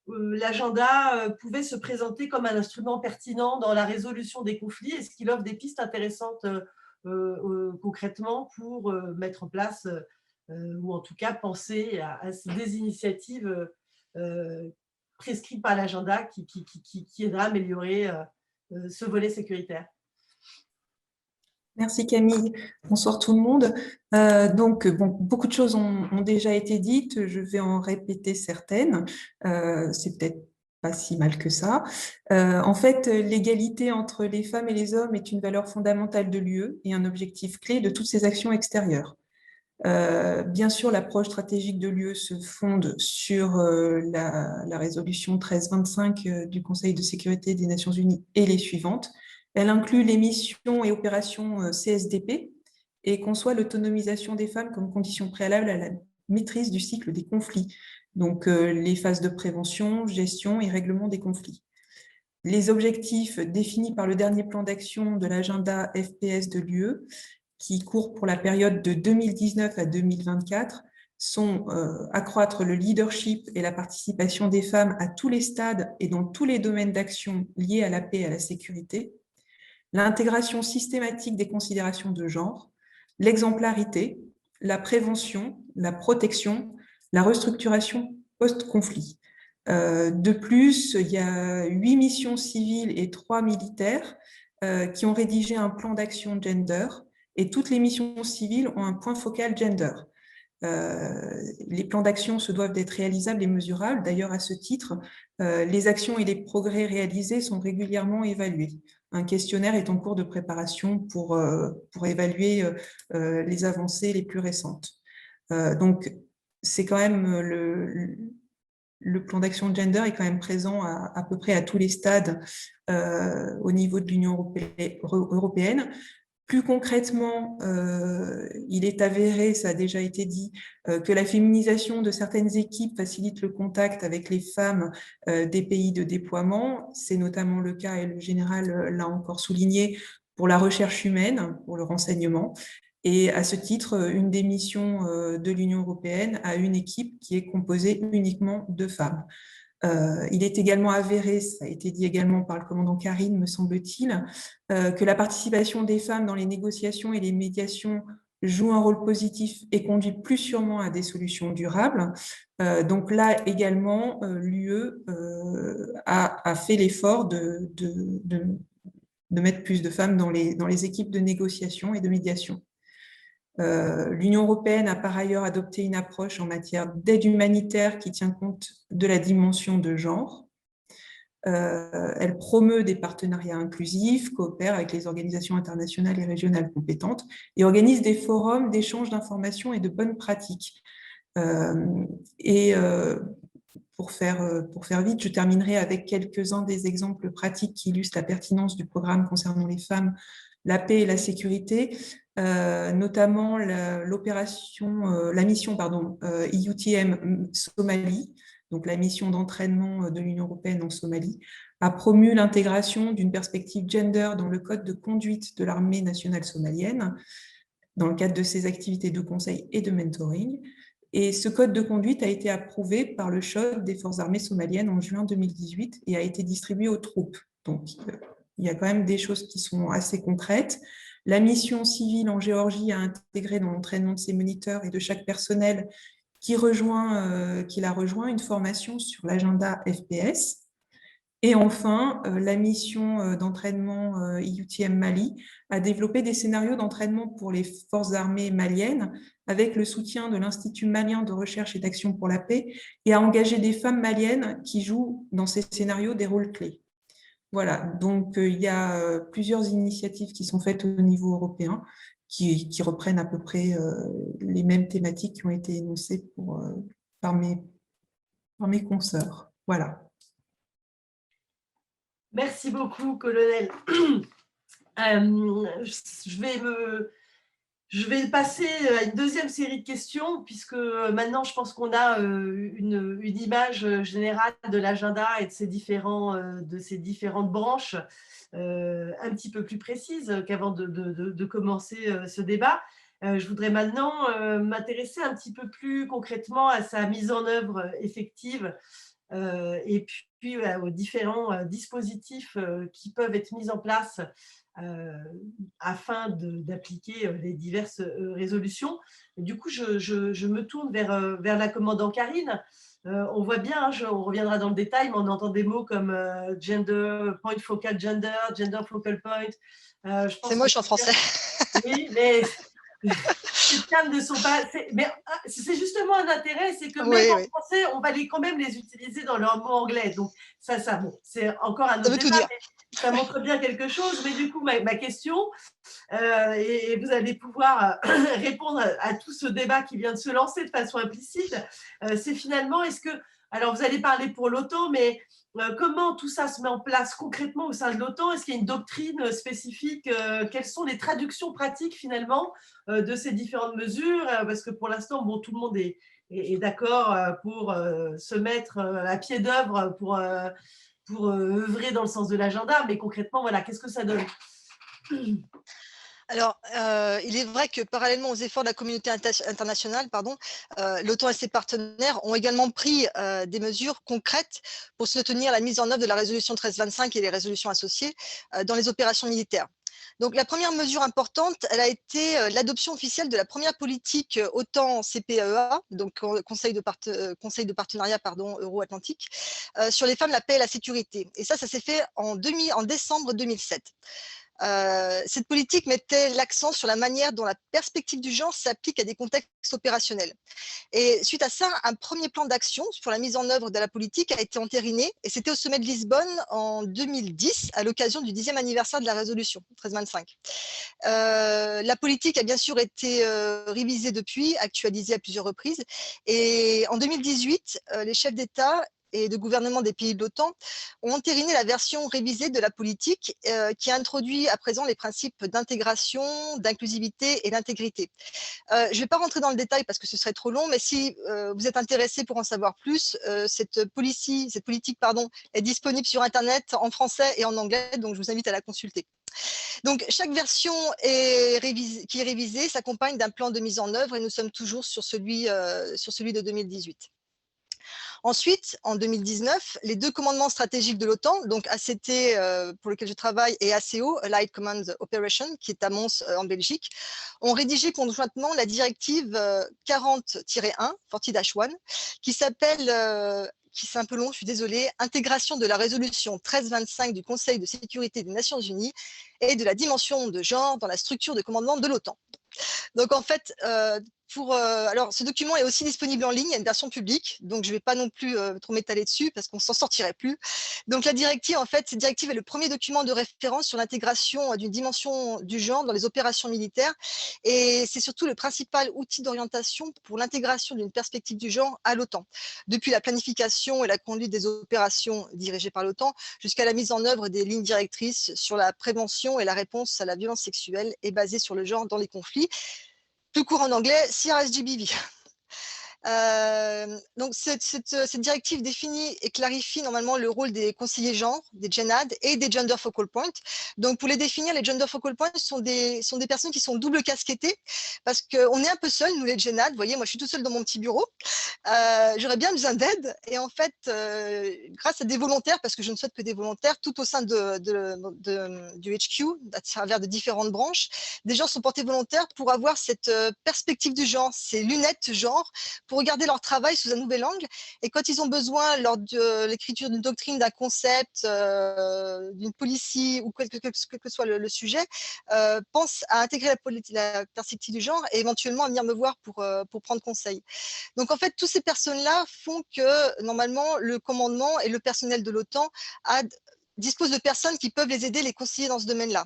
l'agenda pouvait se présenter comme un instrument pertinent dans la résolution des conflits. Est-ce qu'il offre des pistes intéressantes concrètement pour mettre en place ou en tout cas penser à des initiatives prescrites par l'agenda qui aidera à améliorer ce volet sécuritaire. Merci Camille. Bonsoir tout le monde. Beaucoup de choses ont déjà été dites. Je vais en répéter certaines. C'est peut-être pas si mal que ça. En fait, l'égalité entre les femmes et les hommes est une valeur fondamentale de l'UE et un objectif clé de toutes ses actions extérieures. Bien sûr, l'approche stratégique de l'UE se fonde sur la résolution 1325 du Conseil de sécurité des Nations Unies et les suivantes. Elle inclut les missions et opérations CSDP et conçoit l'autonomisation des femmes comme condition préalable à la maîtrise du cycle des conflits, donc les phases de prévention, gestion et règlement des conflits. Les objectifs définis par le dernier plan d'action de l'agenda FPS de l'UE, qui court pour la période de 2019 à 2024, sont accroître le leadership et la participation des femmes à tous les stades et dans tous les domaines d'action liés à la paix et à la sécurité, l'intégration systématique des considérations de genre, l'exemplarité, la prévention, la protection, la restructuration post-conflit. De plus, il y a 8 missions civiles et 3 militaires qui ont rédigé un plan d'action gender, et toutes les missions civiles ont un point focal gender. Les plans d'action se doivent d'être réalisables et mesurables. D'ailleurs, à ce titre, les actions et les progrès réalisés sont régulièrement évalués. un questionnaire est en cours de préparation pour évaluer les avancées les plus récentes. Donc, c'est quand même le plan d'action gender est quand même présent à peu près à tous les stades au niveau de l'Union européenne. Plus concrètement, il est avéré, ça a déjà été dit, que la féminisation de certaines équipes facilite le contact avec les femmes des pays de déploiement. C'est notamment le cas, et le général l'a encore souligné, pour la recherche humaine, pour le renseignement. Et à ce titre, une des missions de l'Union européenne a une équipe qui est composée uniquement de femmes. Il est également avéré, ça a été dit également par le commandant Karine, me semble-t-il, que la participation des femmes dans les négociations et les médiations joue un rôle positif et conduit plus sûrement à des solutions durables. Donc là également, l'UE a fait l'effort de mettre plus de femmes dans les équipes de négociation et de médiation. L'Union européenne a par ailleurs adopté une approche en matière d'aide humanitaire qui tient compte de la dimension de genre. Elle promeut des partenariats inclusifs, coopère avec les organisations internationales et régionales compétentes et organise des forums d'échange d'informations et de bonnes pratiques. Pour faire vite, je terminerai avec quelques-uns des exemples pratiques qui illustrent la pertinence du programme concernant les femmes, la paix et la sécurité, notamment la mission EUTM Somalie, donc la mission d'entraînement de l'Union européenne en Somalie, a promu l'intégration d'une perspective gender dans le code de conduite de l'armée nationale somalienne, dans le cadre de ses activités de conseil et de mentoring. Et ce code de conduite a été approuvé par le CHOD des forces armées somaliennes en juin 2018 et a été distribué aux troupes. Donc, il y a quand même des choses qui sont assez concrètes. La mission civile en Géorgie a intégré dans l'entraînement de ses moniteurs et de chaque personnel qui l'a rejoint une formation sur l'agenda FPS. Et enfin, la mission d'entraînement EUTM Mali a développé des scénarios d'entraînement pour les forces armées maliennes avec le soutien de l'Institut malien de recherche et d'action pour la paix et a engagé des femmes maliennes qui jouent dans ces scénarios des rôles clés. Voilà, donc il y a plusieurs initiatives qui sont faites au niveau européen qui reprennent à peu près les mêmes thématiques qui ont été énoncées par mes consoeurs. Voilà. Merci beaucoup, colonel. Je vais passer à une deuxième série de questions, puisque maintenant, je pense qu'on a une image générale de l'agenda et de ces différentes branches un petit peu plus précise qu'avant de commencer ce débat. Je voudrais maintenant m'intéresser un petit peu plus concrètement à sa mise en œuvre effective et puis aux différents dispositifs qui peuvent être mis en place afin d'appliquer les diverses résolutions. Et du coup, je me tourne vers la commandant Karine. On voit bien, on reviendra dans le détail, mais on entend des mots comme gender, point focal gender, gender focal point. C'est moche en français. Oui, mais ces termes ne sont pas… Mais c'est justement un intérêt, c'est que même en français, on va quand même les utiliser dans leur mot anglais. Donc, ça bon, c'est encore un autre débat, mais ça montre bien quelque chose. Mais du coup, ma question, et vous allez pouvoir répondre à tout ce débat qui vient de se lancer de façon implicite, c'est finalement, alors vous allez parler pour l'OTAN, mais comment tout ça se met en place concrètement au sein de l'OTAN? Est-ce qu'il y a une doctrine spécifique? Quelles sont les traductions pratiques finalement de ces différentes mesures? Parce que pour l'instant, bon, tout le monde est d'accord pour se mettre à pied d'œuvre pour œuvrer dans le sens de l'agenda, mais concrètement, voilà, qu'est-ce que ça donne? Alors, il est vrai que parallèlement aux efforts de la communauté internationale, l'OTAN et ses partenaires ont également pris des mesures concrètes pour soutenir la mise en œuvre de la résolution 1325 et les résolutions associées dans les opérations militaires. Donc, la première mesure importante, elle a été l'adoption officielle de la première politique OTAN-CPEA, donc Conseil de partenariat euro-atlantique, sur les femmes, la paix et la sécurité. Et ça s'est fait en décembre 2007. Cette politique mettait l'accent sur la manière dont la perspective du genre s'applique à des contextes opérationnels. Et suite à ça, un premier plan d'action sur la mise en œuvre de la politique a été entériné, et c'était au sommet de Lisbonne en 2010, à l'occasion du 10e anniversaire de la résolution 1325. La politique a bien sûr été révisée depuis, actualisée à plusieurs reprises, et en 2018, les chefs d'État et de gouvernement des pays de l'OTAN ont entériné la version révisée de la politique qui introduit à présent les principes d'intégration, d'inclusivité et d'intégrité. Je ne vais pas rentrer dans le détail parce que ce serait trop long, mais si vous êtes intéressé pour en savoir plus, cette politique est disponible sur Internet en français et en anglais, donc je vous invite à la consulter. Donc, chaque version qui est révisée s'accompagne d'un plan de mise en œuvre et nous sommes toujours sur celui de 2018. Ensuite, en 2019, les 2 commandements stratégiques de l'OTAN, donc ACT pour lequel je travaille et ACO, Allied Command Operation, qui est à Mons en Belgique, ont rédigé conjointement la directive 40-1, 40-1, qui s'appelle c'est un peu long, je suis désolée, intégration de la résolution 1325 du Conseil de sécurité des Nations Unies et de la dimension de genre dans la structure de commandement de l'OTAN. Donc en fait, alors ce document est aussi disponible en ligne, il y a une version publique, donc je ne vais pas non plus trop m'étaler dessus parce qu'on ne s'en sortirait plus. Donc la directive, en fait, cette directive est le premier document de référence sur l'intégration d'une dimension du genre dans les opérations militaires, et c'est surtout le principal outil d'orientation pour l'intégration d'une perspective du genre à l'OTAN, depuis la planification et la conduite des opérations dirigées par l'OTAN jusqu'à la mise en œuvre des lignes directrices sur la prévention et la réponse à la violence sexuelle et basée sur le genre dans les conflits. Plus court en anglais, CRSGBV. Donc cette directive définit et clarifie normalement le rôle des conseillers genre, des GENAD et des Gender Focal Points. Donc pour les définir, les Gender Focal Points sont des personnes qui sont double casquettées parce qu'on est un peu seuls, nous les GENAD. Vous voyez, moi je suis tout seul dans mon petit bureau. J'aurais bien besoin d'aide et en fait, grâce à des volontaires, parce que je ne souhaite que des volontaires, tout au sein du HQ, à travers de différentes branches, des gens sont portés volontaires pour avoir cette perspective du genre, ces lunettes genre, pour regarder leur travail sous un nouvel angle. Et quand ils ont besoin, lors de l'écriture d'une doctrine, d'un concept, d'une policy ou quel que soit le sujet, pensent à intégrer la perspective du genre et éventuellement à venir me voir pour prendre conseil. Donc en fait, toutes ces personnes-là font que normalement le commandement et le personnel de l'OTAN disposent de personnes qui peuvent les aider, les conseiller dans ce domaine-là.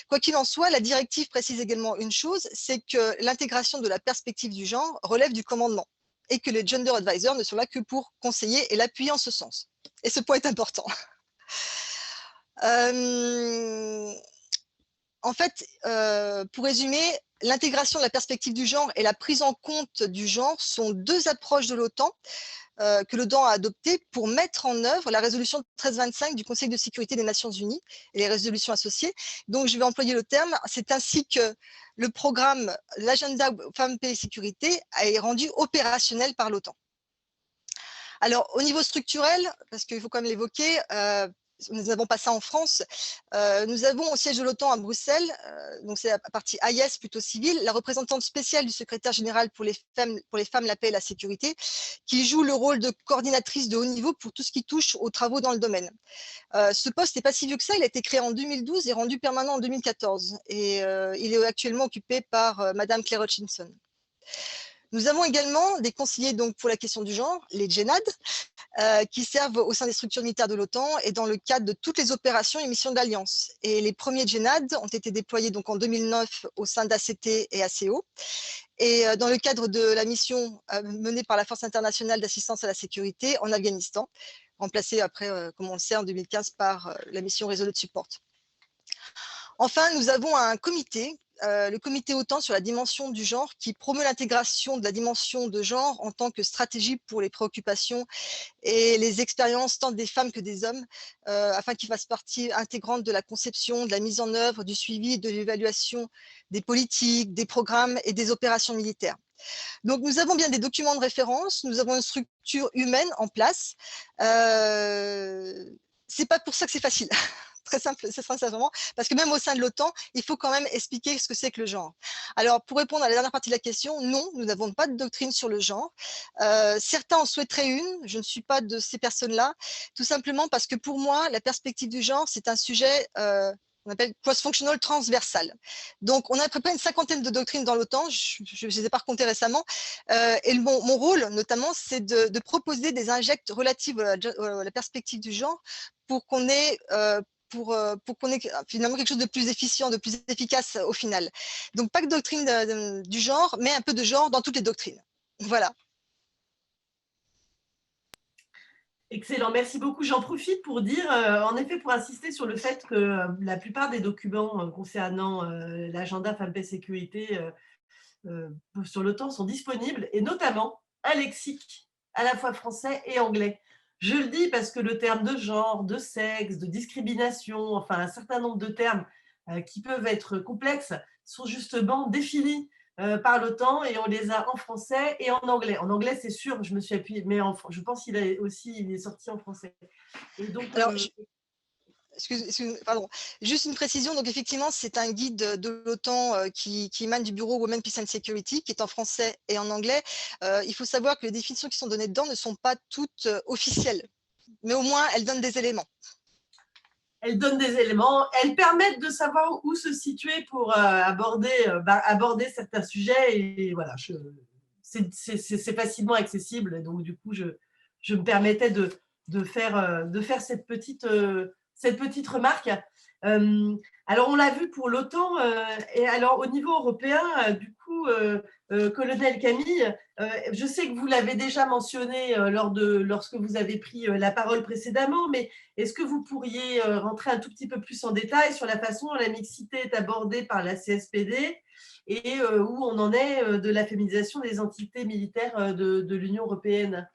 Quoi qu'il en soit, la directive précise également une chose, c'est que l'intégration de la perspective du genre relève du commandement et que les gender advisors ne sont là que pour conseiller et l'appuyer en ce sens. Et ce point est important. En fait, pour résumer, l'intégration de la perspective du genre et la prise en compte du genre sont 2 approches de l'OTAN que l'OTAN a adoptées pour mettre en œuvre la résolution 1325 du Conseil de sécurité des Nations Unies et les résolutions associées. Donc, je vais employer le terme. C'est ainsi que le programme, l'agenda Femmes, Paix et Sécurité est rendu opérationnel par l'OTAN. Alors, au niveau structurel, parce qu'il faut quand même l'évoquer, nous n'avons pas ça en France. Nous avons au siège de l'OTAN à Bruxelles, donc c'est la partie AIS plutôt civile, la représentante spéciale du secrétaire général pour les femmes, la paix et la sécurité, qui joue le rôle de coordinatrice de haut niveau pour tout ce qui touche aux travaux dans le domaine. Ce poste n'est pas si vieux que ça, il a été créé en 2012 et rendu permanent en 2014. Et il est actuellement occupé par Madame Claire Hutchinson. Nous avons également des conseillers donc, pour la question du genre, les GENAD, qui servent au sein des structures militaires de l'OTAN et dans le cadre de toutes les opérations et missions de l'Alliance. Et les premiers GENAD ont été déployés donc, en 2009 au sein d'ACT et ACO. Et dans le cadre de la mission menée par la Force internationale d'assistance à la sécurité en Afghanistan, remplacée après, comme on le sait, en 2015 par la mission Resolute Support. Enfin, nous avons un comité, le comité OTAN sur la dimension du genre, qui promeut l'intégration de la dimension de genre en tant que stratégie pour les préoccupations et les expériences tant des femmes que des hommes, afin qu'ils fassent partie intégrante de la conception, de la mise en œuvre, du suivi et de l'évaluation des politiques, des programmes et des opérations militaires. Donc, nous avons bien des documents de référence, nous avons une structure humaine en place. C'est pas pour ça que c'est facile. Très simple, c'est sincèrement, parce que même au sein de l'OTAN, il faut quand même expliquer ce que c'est que le genre. Alors, pour répondre à la dernière partie de la question, non, nous n'avons pas de doctrine sur le genre. Certains en souhaiteraient une, je ne suis pas de ces personnes-là, tout simplement parce que pour moi, la perspective du genre, c'est un sujet on appelle cross-functional transversal. Donc, on a à peu près une 50aine de doctrines dans l'OTAN, je ne les ai pas recomptées récemment, et mon rôle, notamment, c'est de proposer des injects relatives à la perspective du genre pour qu'on ait pour qu'on ait finalement quelque chose de plus efficient, de plus efficace au final. Donc, pas que doctrine du genre, mais un peu de genre dans toutes les doctrines. Voilà. Excellent, merci beaucoup. J'en profite pour dire, en effet, pour insister sur le fait que la plupart des documents concernant l'agenda Femmes, Paix, Sécurité sur l'OTAN sont disponibles, et notamment un lexique à la fois français et anglais. Je le dis parce que le terme de genre, de sexe, de discrimination, enfin un certain nombre de termes qui peuvent être complexes sont justement définis par l'OTAN, et on les a en français et en anglais. En anglais, c'est sûr, je me suis appuyée, mais je pense qu'il est sorti en français. Et donc, alors, pardon, juste une précision. Donc, effectivement, c'est un guide de l'OTAN qui émane du bureau Women, Peace and Security, qui est en français et en anglais. Il faut savoir que les définitions qui sont données dedans ne sont pas toutes officielles, mais au moins, elles donnent des éléments. Elles donnent des éléments, elles permettent de savoir où se situer pour aborder certains sujets, et voilà, c'est facilement accessible. Donc, du coup, je me permettais de faire cette petite remarque. Alors, on l'a vu pour l'OTAN, et alors au niveau européen, du coup, colonel Camille, je sais que vous l'avez déjà mentionné lorsque vous avez pris la parole précédemment, mais est-ce que vous pourriez rentrer un tout petit peu plus en détail sur la façon dont la mixité est abordée par la CSPD, et où on en est de la féminisation des entités militaires de l'Union européenne?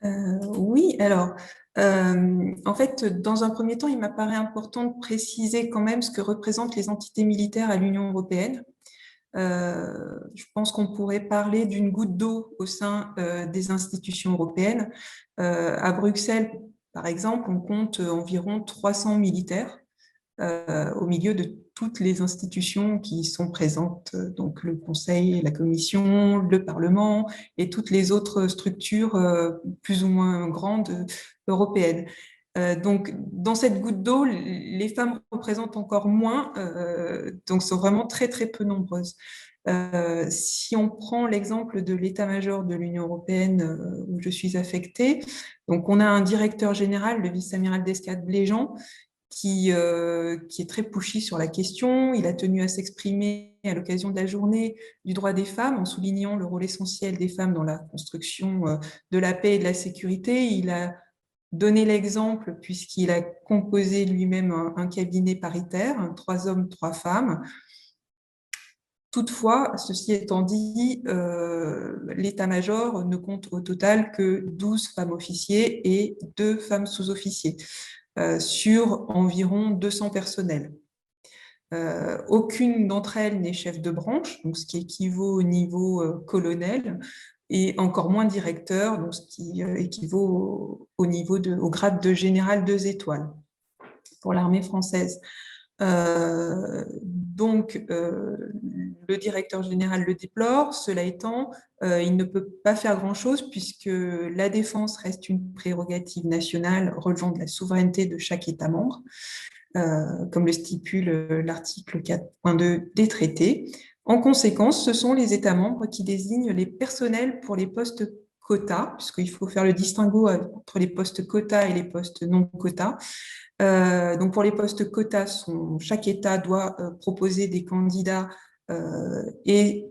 Oui, alors, en fait, dans un premier temps, il m'apparaît important de préciser quand même ce que représentent les entités militaires à l'Union européenne. Je pense qu'on pourrait parler d'une goutte d'eau au sein des institutions européennes. À Bruxelles, par exemple, on compte environ 300 militaires au milieu de toutes les institutions qui sont présentes, donc le Conseil, la Commission, le Parlement et toutes les autres structures plus ou moins grandes européennes. Donc, dans cette goutte d'eau, les femmes représentent encore moins, donc sont vraiment très, très peu nombreuses. Si on prend l'exemple de l'état-major de l'Union européenne où je suis affectée, donc on a un directeur général, le vice-amiral d'escadre Bléjean, qui est très pushy sur la question. Il a tenu à s'exprimer à l'occasion de la journée du droit des femmes en soulignant le rôle essentiel des femmes dans la construction de la paix et de la sécurité. Il a donné l'exemple puisqu'il a composé lui-même un cabinet paritaire, 3 hommes, 3 femmes. Toutefois, ceci étant dit, l'état-major ne compte au total que 12 femmes officiers et 2 femmes sous-officiers sur environ 200 personnels. Aucune d'entre elles n'est chef de branche, donc ce qui équivaut au niveau colonel, et encore moins directeur, donc ce qui équivaut au grade de général 2 étoiles pour l'armée française. Donc, le directeur général le déplore. Cela étant, il ne peut pas faire grand-chose puisque la défense reste une prérogative nationale relevant de la souveraineté de chaque État membre, comme le stipule l'article 4.2 des traités. En conséquence, ce sont les États membres qui désignent les personnels pour les postes quotas, puisqu'il faut faire le distinguo entre les postes quotas et les postes non quotas. Donc pour les postes quotas, chaque État doit proposer des candidats et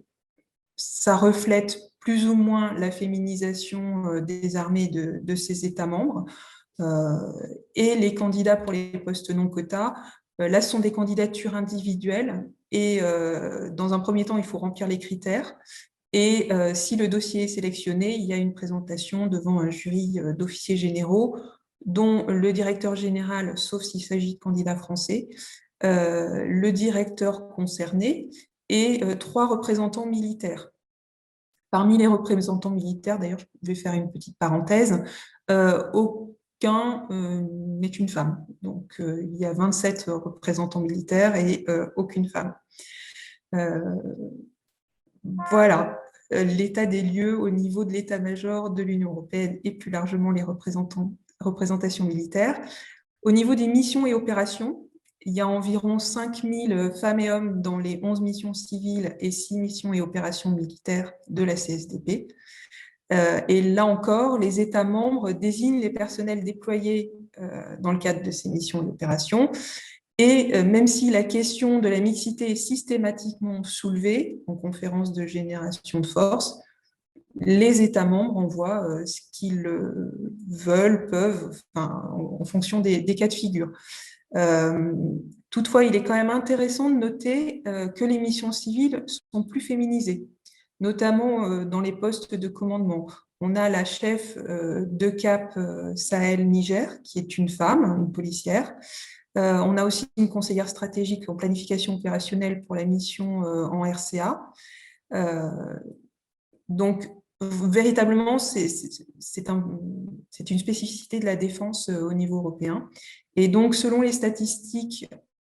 ça reflète plus ou moins la féminisation des armées de ces États membres. Et les candidats pour les postes non quotas, là, ce sont des candidatures individuelles et dans un premier temps, il faut remplir les critères. Et si le dossier est sélectionné, il y a une présentation devant un jury d'officiers généraux dont le directeur général, sauf s'il s'agit de candidats français, le directeur concerné et 3 représentants militaires. Parmi les représentants militaires, d'ailleurs, je vais faire une petite parenthèse, aucun n'est une femme. Donc, il y a 27 représentants militaires et aucune femme. Voilà l'état des lieux au niveau de l'état-major de l'Union européenne et plus largement les représentation militaire. Au niveau des missions et opérations, il y a environ 5000 femmes et hommes dans les 11 missions civiles et 6 missions et opérations militaires de la CSDP. Et là encore, les États membres désignent les personnels déployés dans le cadre de ces missions et opérations. Et même si la question de la mixité est systématiquement soulevée en conférence de génération de force, les États membres envoient ce qu'ils veulent, peuvent, enfin, en fonction des cas de figure. Toutefois, il est quand même intéressant de noter que les missions civiles sont plus féminisées, notamment dans les postes de commandement. On a la chef de CAP Sahel-Niger, qui est une femme, une policière. On a aussi une conseillère stratégique en planification opérationnelle pour la mission en RCA. Donc, véritablement, c'est une spécificité de la défense au niveau européen. Et donc, selon les statistiques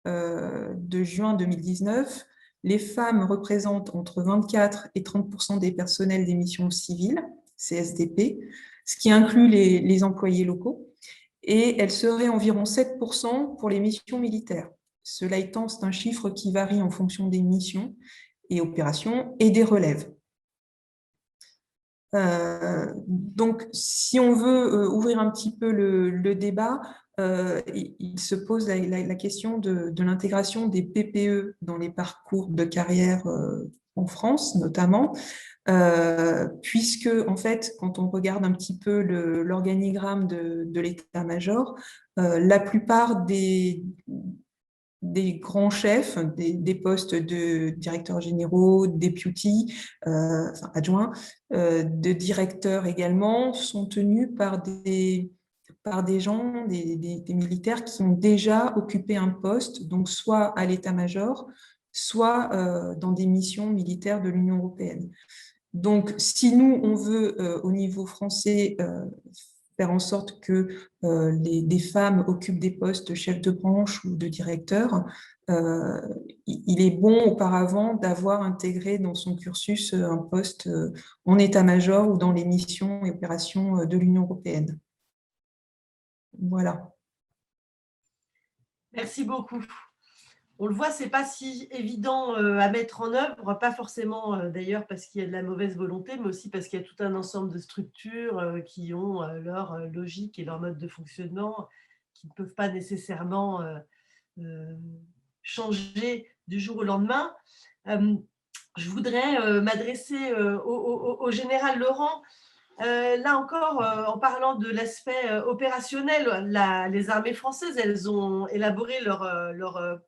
de juin 2019, les femmes représentent entre 24 et 30% des personnels des missions civiles, CSDP, ce qui inclut les employés locaux, et elles seraient environ 7% pour les missions militaires. Cela étant, c'est un chiffre qui varie en fonction des missions et opérations et des relèves. Donc, si on veut ouvrir un petit peu le débat, il se pose la question de l'intégration des PPE dans les parcours de carrière en France, notamment, puisque, en fait, quand on regarde un petit peu l'organigramme de l'état-major, la plupart des grands chefs, des postes de directeurs généraux, deputy, enfin adjoints, de directeurs également, sont tenus par des gens, des militaires qui ont déjà occupé un poste, donc soit à l'état-major, soit dans des missions militaires de l'Union européenne. Donc, si nous, on veut, au niveau français, faire en sorte que des femmes occupent des postes de chef de branche ou de directeur, il est bon auparavant d'avoir intégré dans son cursus un poste en état-major ou dans les missions et opérations de l'Union européenne. Voilà. Merci beaucoup. On le voit, ce n'est pas si évident à mettre en œuvre, pas forcément d'ailleurs parce qu'il y a de la mauvaise volonté, mais aussi parce qu'il y a tout un ensemble de structures qui ont leur logique et leur mode de fonctionnement qui ne peuvent pas nécessairement changer du jour au lendemain. Je voudrais m'adresser au général Laurent. Là encore, en parlant de l'aspect opérationnel, les armées françaises, elles ont élaboré leur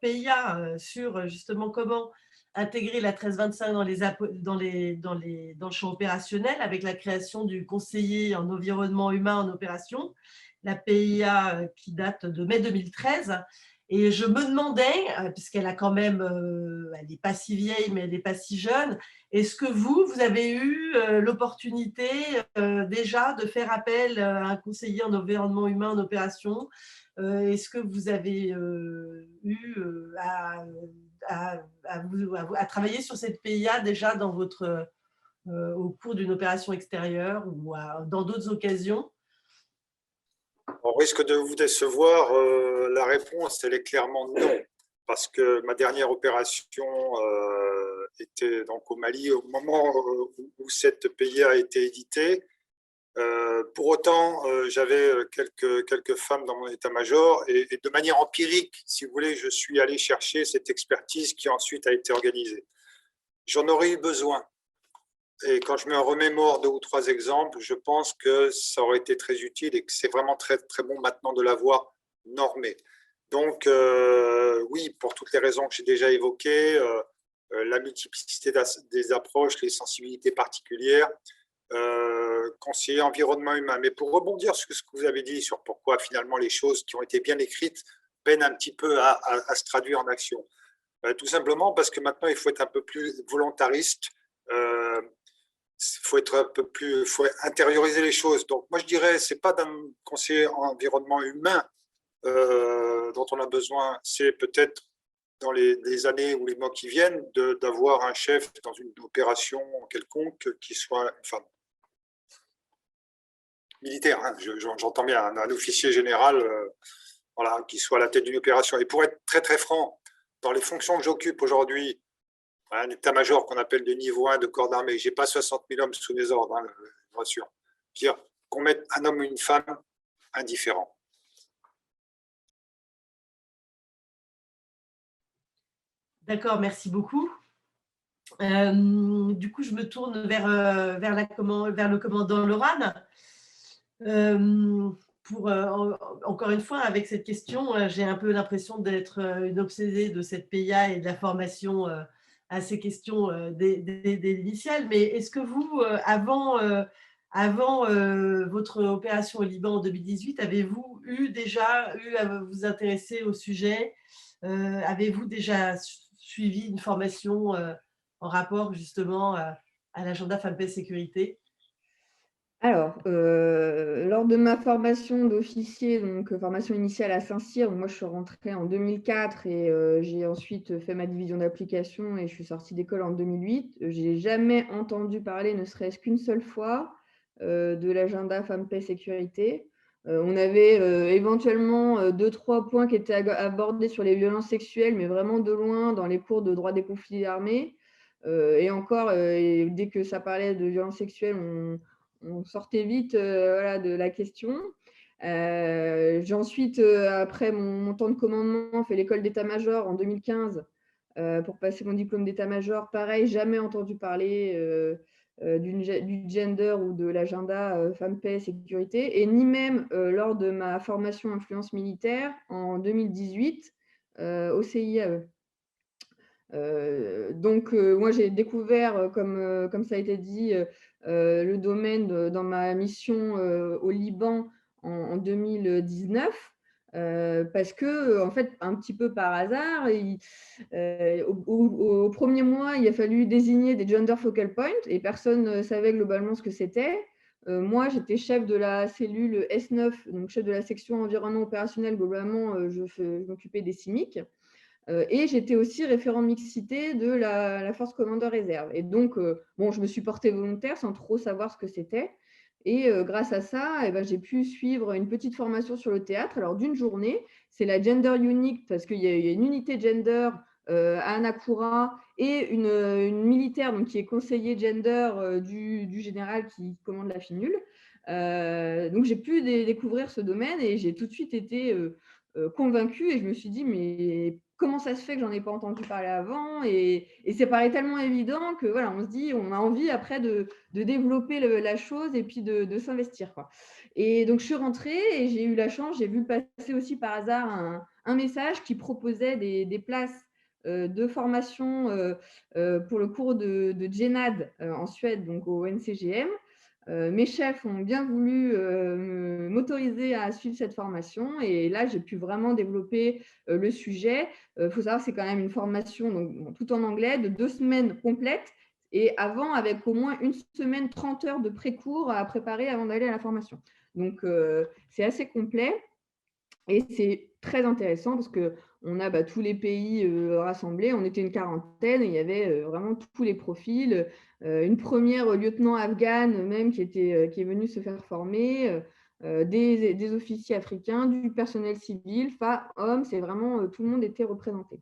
PIA sur justement comment intégrer la 1325 dans le champ opérationnel avec la création du conseiller en environnement humain en opération, la PIA qui date de mai 2013. Et je me demandais, puisqu'elle a quand même, elle n'est pas si vieille, mais elle n'est pas si jeune, est-ce que vous avez eu l'opportunité déjà de faire appel à un conseiller en environnement humain en opération? Est-ce que vous avez eu à travailler sur cette PIA déjà au cours d'une opération extérieure ou dans d'autres occasions? On risque de vous décevoir, la réponse, elle est clairement non, parce que ma dernière opération était donc au Mali au moment où cette PIA a été éditée. Pour autant, j'avais quelques femmes dans mon état-major et de manière empirique, si vous voulez, je suis allé chercher cette expertise qui ensuite a été organisée. J'en aurais eu besoin. Et quand je me remémore 2 ou 3 exemples, je pense que ça aurait été très utile et que c'est vraiment très, très bon maintenant de l'avoir normé. Donc, oui, pour toutes les raisons que j'ai déjà évoquées, la multiplicité des approches, les sensibilités particulières, conseiller environnement humain. Mais pour rebondir sur ce que vous avez dit sur pourquoi finalement les choses qui ont été bien écrites peinent un petit peu à se traduire en action. Tout simplement parce que maintenant, il faut être un peu plus volontariste. Faut intérioriser les choses. Donc, moi, je dirais, c'est pas d'un conseiller en environnement humain dont on a besoin, c'est peut-être dans les années ou les mois qui viennent d'avoir un chef dans une opération quelconque qui soit une femme. militaire, hein, j'entends bien, un officier général voilà, qui soit à la tête d'une opération. Et pour être très très franc, dans les fonctions que j'occupe aujourd'hui, un état-major qu'on appelle de niveau 1 de corps d'armée, je n'ai pas 60 000 hommes sous mes ordres, hein, je vous rassure. Dire qu'on mette un homme ou une femme indifférent. D'accord, merci beaucoup. Du coup, je me tourne vers le commandant Loran. Encore une fois, avec cette question, j'ai un peu l'impression d'être une obsédée de cette PIA et de la formation à ces questions dès l'initiale. Mais est-ce que vous, avant votre opération au Liban en 2018, avez-vous déjà eu à vous intéresser au sujet? Avez-vous déjà suivi une formation en rapport justement à l'agenda Femmes, Paix, Sécurité? Alors, lors de ma formation d'officier, donc formation initiale à Saint-Cyr, moi je suis rentrée en 2004 et j'ai ensuite fait ma division d'application et je suis sortie d'école en 2008. J'ai jamais entendu parler, ne serait-ce qu'une seule fois, de l'agenda Femmes, Paix, Sécurité. On avait éventuellement 2-3 points qui étaient abordés sur les violences sexuelles, mais vraiment de loin dans les cours de droit des conflits armés. Et encore, dès que ça parlait de violences sexuelles, on sortait vite voilà, de la question. J'ai ensuite, après mon temps de commandement, fait l'école d'état-major en 2015 pour passer mon diplôme d'état-major. Pareil, jamais entendu parler du gender ou de l'agenda Femmes, Paix, Sécurité, et ni même lors de ma formation influence militaire en 2018 au CIAE. Donc, moi, j'ai découvert, comme ça a été dit, le domaine dans ma mission au Liban en 2019, parce que, en fait, un petit peu par hasard, au premier mois, il a fallu désigner des gender focal points et personne ne savait globalement ce que c'était. Moi, j'étais chef de la cellule S9, donc chef de la section environnement opérationnel. Globalement, je m'occupais des CIMIC. Et j'étais aussi référent mixité de la force commandeur réserve. Et donc, bon, je me suis portée volontaire sans trop savoir ce que c'était. Et grâce à ça, eh ben, j'ai pu suivre une petite formation sur le théâtre. Alors, d'une journée, c'est la Gender Unit, parce qu'il y a une unité gender à Anakura et une militaire donc, qui est conseiller gender du général qui commande la FINUL. Donc, j'ai pu découvrir ce domaine et j'ai tout de suite été convaincue et je me suis dit, mais comment ça se fait que j'en ai pas entendu parler avant, et ça paraît tellement évident que voilà, on se dit, on a envie après de développer la chose et puis de s'investir, quoi. Et donc je suis rentrée et j'ai eu la chance, j'ai vu passer aussi par hasard un message qui proposait des places de formation pour le cours de GENAD en Suède, donc au NCGM. Mes chefs ont bien voulu m'autoriser à suivre cette formation et là, j'ai pu vraiment développer le sujet. Il faut savoir que c'est quand même une formation donc, bon, tout en anglais de 2 semaines complètes et avant, avec au moins 1 semaine, 30 heures de pré-cours à préparer avant d'aller à la formation. Donc, c'est assez complet. Et c'est très intéressant parce qu'on a tous les pays rassemblés. On était une quarantaine et il y avait vraiment tous les profils. Une première lieutenant afghane même qui est venue se faire former, des officiers africains, du personnel civil, femmes, hommes, c'est vraiment tout le monde était représenté.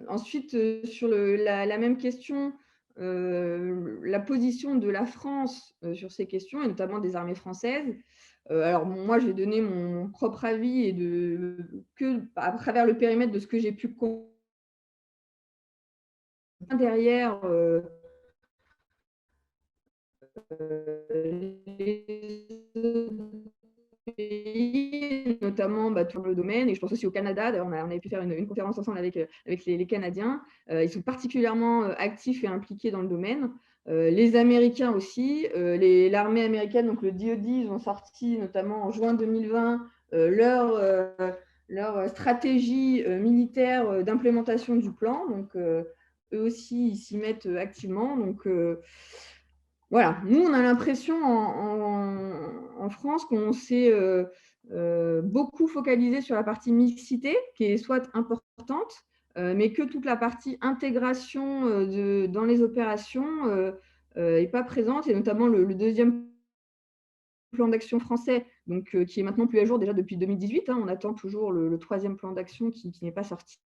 Ensuite, sur la même question, la position de la France sur ces questions, et notamment des armées françaises. Alors, moi, je vais donner mon propre avis et à travers le périmètre de ce que j'ai pu comprendre derrière les notamment tout le domaine, et je pense aussi au Canada. D'ailleurs, on avait pu faire une conférence ensemble avec les Canadiens. Ils sont particulièrement actifs et impliqués dans le domaine. Les Américains aussi, l'armée américaine, donc le DoD, ils ont sorti notamment en juin 2020 leur stratégie militaire d'implémentation du plan. Donc, eux aussi, ils s'y mettent activement. Donc, voilà, nous, on a l'impression en France qu'on s'est beaucoup focalisé sur la partie mixité, qui est soit importante, mais que toute la partie intégration dans les opérations n'est pas présent. C'est notamment le deuxième plan d'action français, donc, qui est maintenant plus à jour déjà depuis 2018. On attend toujours le troisième plan d'action qui n'est pas sorti.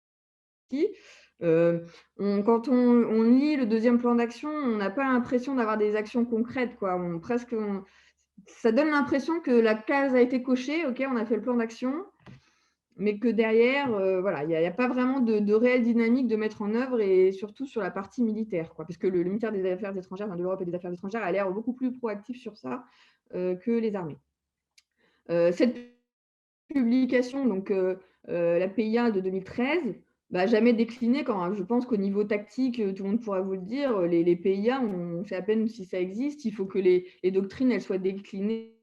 Quand on lit le deuxième plan d'action, on n'a pas l'impression d'avoir des actions concrètes, quoi. Ça donne l'impression que la case a été cochée, ok, on a fait le plan d'action, mais que derrière, voilà, il n'y a pas vraiment de réelle dynamique de mettre en œuvre, et surtout sur la partie militaire, quoi, parce que le ministère des Affaires étrangères, de l'Europe et des Affaires étrangères, a l'air beaucoup plus proactif sur ça que les armées. Cette publication, donc la PIA de 2013, jamais décliné. Quand je pense qu'au niveau tactique, tout le monde pourra vous le dire, les PIA, on sait à peine si ça existe. Il faut que les doctrines elles soient déclinées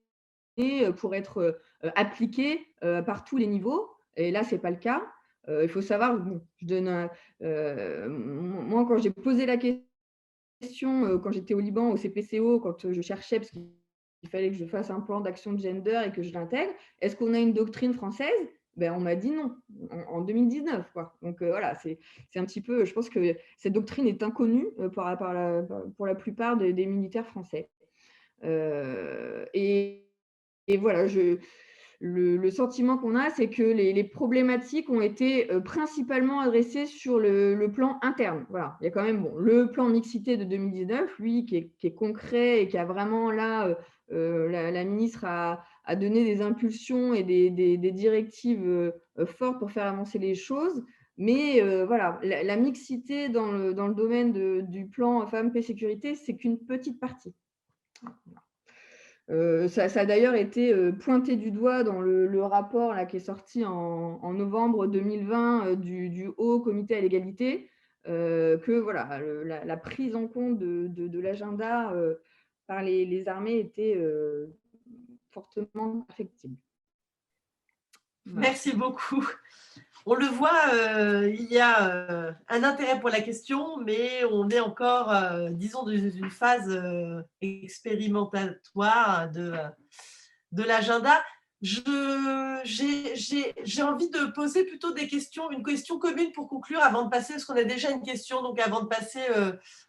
pour être appliquées par tous les niveaux. Et là, ce n'est pas le cas. Il faut savoir, bon, moi, quand j'ai posé la question, quand j'étais au Liban, au CPCO, quand je cherchais, parce qu'il fallait que je fasse un plan d'action de gender et que je l'intègre, est-ce qu'on a une doctrine française ? On m'a dit non, en 2019. Quoi. Donc voilà, c'est un petit peu, je pense que cette doctrine est inconnue pour la plupart des militaires français. Et voilà, le sentiment qu'on a, c'est que les problématiques ont été principalement adressées sur le plan interne. Voilà. Il y a quand même le plan mixité de 2019, lui, qui est concret et qui a vraiment là, la ministre a donné des impulsions et des directives fortes pour faire avancer les choses. Mais voilà, la mixité dans le domaine du plan femmes, paix, sécurité, c'est qu'une petite partie. Ça a d'ailleurs été pointé du doigt dans le rapport là, qui est sorti en novembre 2020 du Haut Comité à l'égalité, que voilà, la prise en compte de l'agenda par les armées était fortement perfectible. Voilà. Merci beaucoup. On le voit, il y a un intérêt pour la question, mais on est encore, disons, dans une phase expérimentatoire de l'agenda. J'ai envie de poser plutôt une question commune pour conclure avant de passer, parce qu'on a déjà une question, donc avant de passer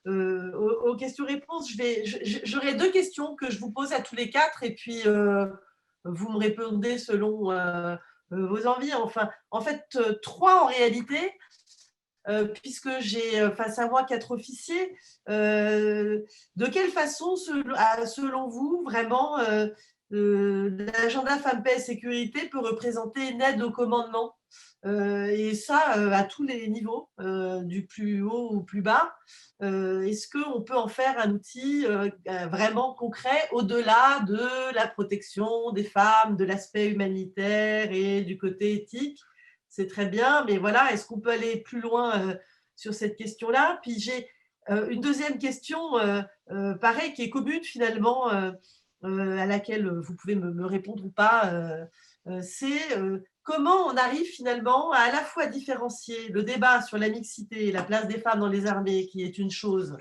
aux questions-réponses, j'aurai 2 questions que je vous pose à tous les 4, et puis vous me répondez selon vos envies. Enfin, en fait, 3 en réalité, puisque j'ai face à moi 4 officiers. De quelle façon, selon vous, vraiment, l'agenda Femmes, Paix et Sécurité peut représenter une aide au commandement, et ça à tous les niveaux, du plus haut au plus bas. Est-ce qu'on peut en faire un outil vraiment concret au-delà de la protection des femmes, de l'aspect humanitaire et du côté éthique? C'est très bien, mais voilà, est-ce qu'on peut aller plus loin sur cette question-là? Puis j'ai une deuxième question, pareil, qui est commune finalement, à laquelle vous pouvez me répondre ou pas. C'est comment on arrive finalement à la fois différencier le débat sur la mixité et la place des femmes dans les armées, qui est une chose,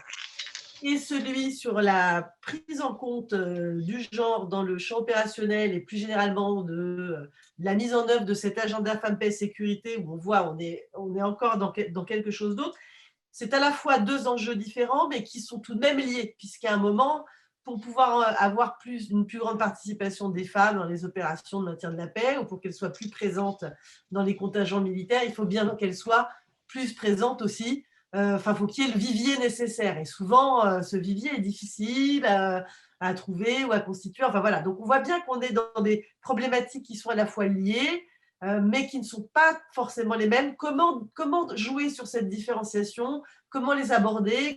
et celui sur la prise en compte du genre dans le champ opérationnel et plus généralement de la mise en œuvre de cet agenda Femmes, Paix et Sécurité, où on voit on est encore dans quelque chose d'autre. C'est à la fois 2 enjeux différents, mais qui sont tout de même liés, puisqu'à un moment, pour pouvoir avoir une plus grande participation des femmes dans les opérations de maintien de la paix, ou pour qu'elles soient plus présentes dans les contingents militaires, il faut bien qu'elles soient plus présentes aussi. Enfin, faut qu'il y ait le vivier nécessaire. Et souvent, ce vivier est difficile à trouver ou à constituer. Enfin, voilà. Donc, on voit bien qu'on est dans des problématiques qui sont à la fois liées, mais qui ne sont pas forcément les mêmes. Comment jouer sur cette différenciation? Comment les aborder?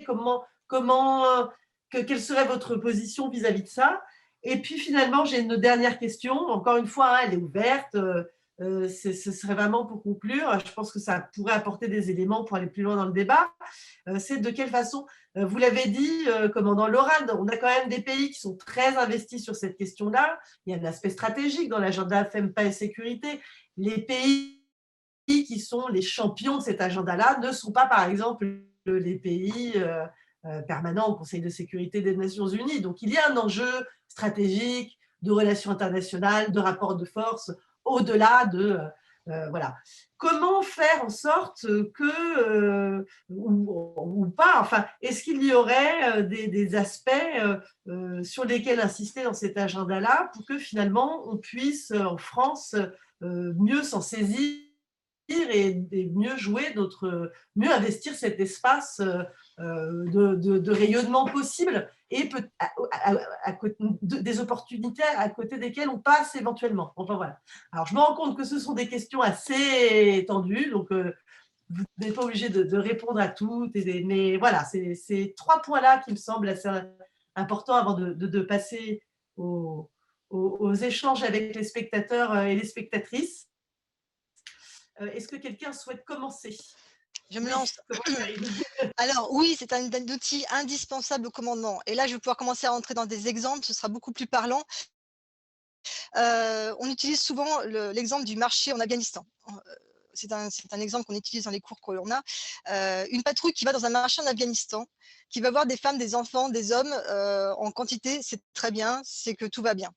Quelle serait votre position vis-à-vis de ça? Et puis finalement, j'ai une dernière question. Encore une fois, elle est ouverte. Ce serait vraiment pour conclure. Je pense que ça pourrait apporter des éléments pour aller plus loin dans le débat. C'est de quelle façon, vous l'avez dit, commandant Loran, on a quand même des pays qui sont très investis sur cette question-là. Il y a un aspect stratégique dans l'agenda Femmes, Paix et Sécurité. Les pays qui sont les champions de cet agenda-là ne sont pas, par exemple, les pays permanents au Conseil de sécurité des Nations Unies. Donc, il y a un enjeu stratégique de relations internationales, de rapports de force, au-delà Voilà. Comment faire en sorte que, ou pas, enfin, est-ce qu'il y aurait des aspects sur lesquels insister dans cet agenda-là pour que finalement on puisse en France mieux s'en saisir et mieux jouer mieux investir cet espace de rayonnement possible et des opportunités à côté desquelles on passe éventuellement. Enfin, voilà. Alors, je me rends compte que ce sont des questions assez étendues, donc vous n'êtes pas obligé de répondre à toutes, mais voilà, c'est ces 3 points-là qui me semblent assez importants avant de passer aux échanges avec les spectateurs et les spectatrices. Est-ce que quelqu'un souhaite commencer? Je me lance. Alors oui, c'est un outil indispensable au commandement. Et là, je vais pouvoir commencer à entrer dans des exemples, ce sera beaucoup plus parlant. On utilise souvent l'exemple du marché en Afghanistan. C'est un exemple qu'on utilise dans les cours qu'on a. Une patrouille qui va dans un marché en Afghanistan, qui va voir des femmes, des enfants, des hommes en quantité, c'est très bien, c'est que tout va bien.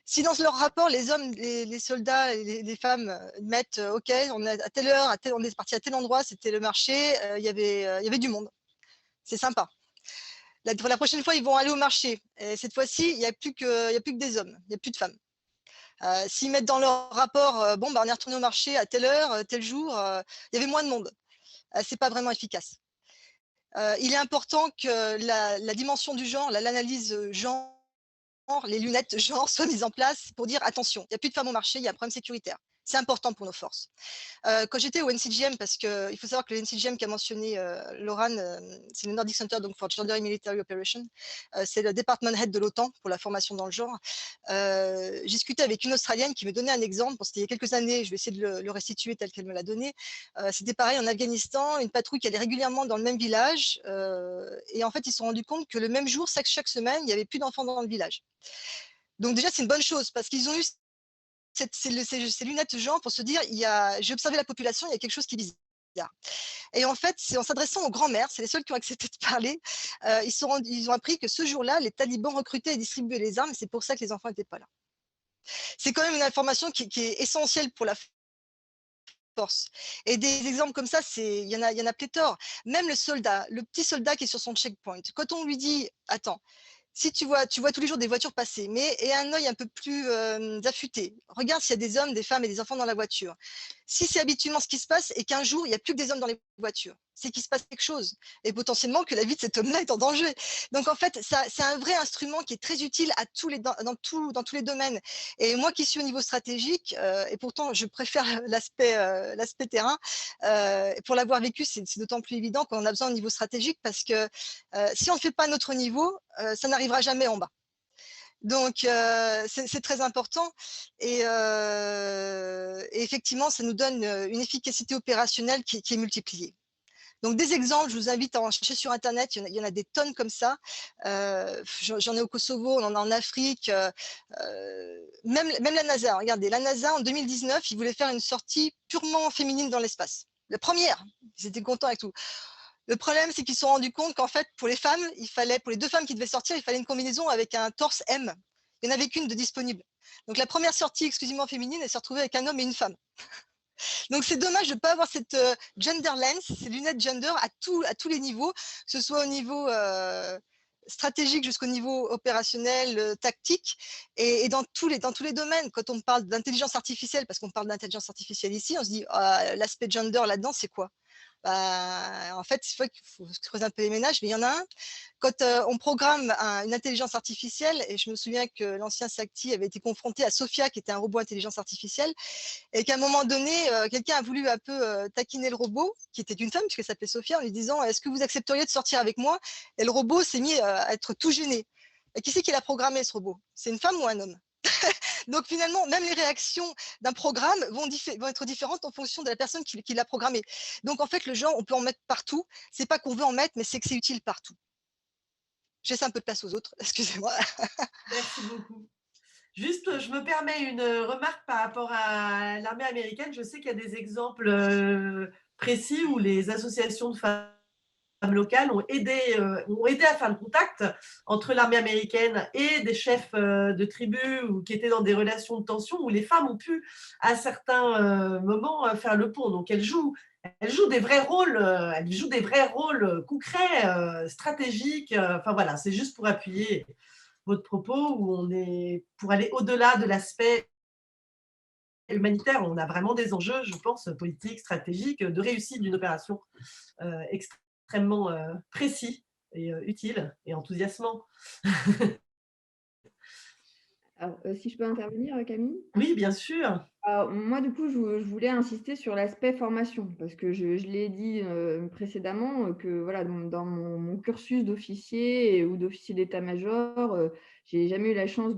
Si dans leur rapport, les hommes, les soldats et les femmes mettent OK, on est à telle heure, on est parti à tel endroit, c'était le marché, il y avait du monde. C'est sympa. Pour la prochaine fois, ils vont aller au marché. Et cette fois-ci, il n'y a plus que des hommes, il n'y a plus de femmes. S'ils mettent dans leur rapport, bon, on est retourné au marché à telle heure, tel jour, il y avait moins de monde. C'est pas vraiment efficace. Il est important que la dimension du genre, l'analyse genre, les lunettes genre soient mises en place pour dire attention, il n'y a plus de femmes au marché, il y a un problème sécuritaire. C'est important pour nos forces. Quand j'étais au NCGM, parce qu'il faut savoir que le NCGM qu'a mentionné Laurent, c'est le Nordic Center donc for Gender and Military Operations, c'est le department head de l'OTAN pour la formation dans le genre. J'ai discuté avec une Australienne qui me donnait un exemple, c'était il y a quelques années, je vais essayer de le restituer tel qu'elle me l'a donné. C'était pareil en Afghanistan, une patrouille qui allait régulièrement dans le même village, et en fait ils se sont rendus compte que le même jour, chaque semaine, il n'y avait plus d'enfants dans le village. Donc déjà c'est une bonne chose parce qu'ils ont eu ces lunettes genre pour se dire j'ai observé la population, il y a quelque chose qui est bizarre. Et en fait, c'est en s'adressant aux grands-mères, c'est les seuls qui ont accepté de parler, ils ont appris que ce jour-là, les talibans recrutaient et distribuaient les armes, et c'est pour ça que les enfants n'étaient pas là. C'est quand même une information qui est essentielle pour la force. Et des exemples comme ça, il y en a pléthore. Même le petit soldat qui est sur son checkpoint, quand on lui dit « Attends, si tu vois tous les jours des voitures passer, mais et un œil un peu plus affûté. Regarde s'il y a des hommes, des femmes et des enfants dans la voiture. Si c'est habituellement ce qui se passe et qu'un jour, il n'y a plus que des hommes dans les voitures, c'est qu'il se passe quelque chose. Et potentiellement que la vie de cet homme-là est en danger. Donc, en fait, c'est un vrai instrument qui est très utile dans tous les domaines. Et moi qui suis au niveau stratégique, et pourtant, je préfère l'aspect terrain, pour l'avoir vécu, c'est d'autant plus évident qu'on a besoin au niveau stratégique parce que si on ne fait pas notre niveau, ça n'arrivera jamais en bas. Donc, c'est très important et effectivement, ça nous donne une efficacité opérationnelle qui est multipliée. Donc, des exemples, je vous invite à en chercher sur Internet, il y en a des tonnes comme ça. J'en ai au Kosovo, on en a en Afrique, même la NASA. Regardez, la NASA, en 2019, ils voulaient faire une sortie purement féminine dans l'espace. La première, ils étaient contents avec tout. Le problème, c'est qu'ils se sont rendus compte qu'en fait, pour les femmes, pour les 2 femmes qui devaient sortir, il fallait une combinaison avec un torse M. Il n'y en avait qu'une de disponible. Donc la première sortie exclusivement féminine, elle s'est retrouvée avec un homme et une femme. Donc c'est dommage de ne pas avoir cette gender lens, ces lunettes gender à tous les niveaux, que ce soit au niveau stratégique jusqu'au niveau opérationnel, tactique, et dans tous les domaines. Quand on parle d'intelligence artificielle, parce qu'on parle d'intelligence artificielle ici, on se dit l'aspect gender là-dedans, c'est quoi? En fait, il faut creuser un peu les ménages, mais il y en a un. Quand on programme une intelligence artificielle, et je me souviens que l'ancien SACTI avait été confronté à Sophia, qui était un robot intelligence artificielle, et qu'à un moment donné, quelqu'un a voulu un peu taquiner le robot, qui était une femme, puisqu'elle s'appelait Sophia, en lui disant « Est-ce que vous accepteriez de sortir avec moi ?» Et le robot s'est mis à être tout gêné. Et qui c'est qui l'a programmé, ce robot? C'est une femme ou un homme? Donc finalement, même les réactions d'un programme vont être différentes en fonction de la personne qui l'a programmé. Donc en fait, le genre, on peut en mettre partout. C'est pas qu'on veut en mettre, mais c'est que c'est utile partout. Je laisse un peu de place aux autres, excusez-moi. Merci beaucoup. Juste, je me permets une remarque par rapport à l'armée américaine. Je sais qu'il y a des exemples précis où les associations de femmes locales ont aidé à faire le contact entre l'armée américaine et des chefs de tribus ou qui étaient dans des relations de tension où les femmes ont pu, à certains moments, faire le pont. Donc, elles jouent des vrais rôles, concrets, stratégiques. Enfin voilà, c'est juste pour appuyer votre propos où on est pour aller au-delà de l'aspect humanitaire. On a vraiment des enjeux, je pense, politiques, stratégiques, de réussite d'une opération extrêmement précis et utile et enthousiasmant. Alors, si je peux intervenir, Camille? Oui, bien sûr. Alors, moi, du coup, je voulais insister sur l'aspect formation, parce que je l'ai dit précédemment, que voilà, dans mon cursus d'officier ou d'officier d'état-major, j'ai jamais eu la chance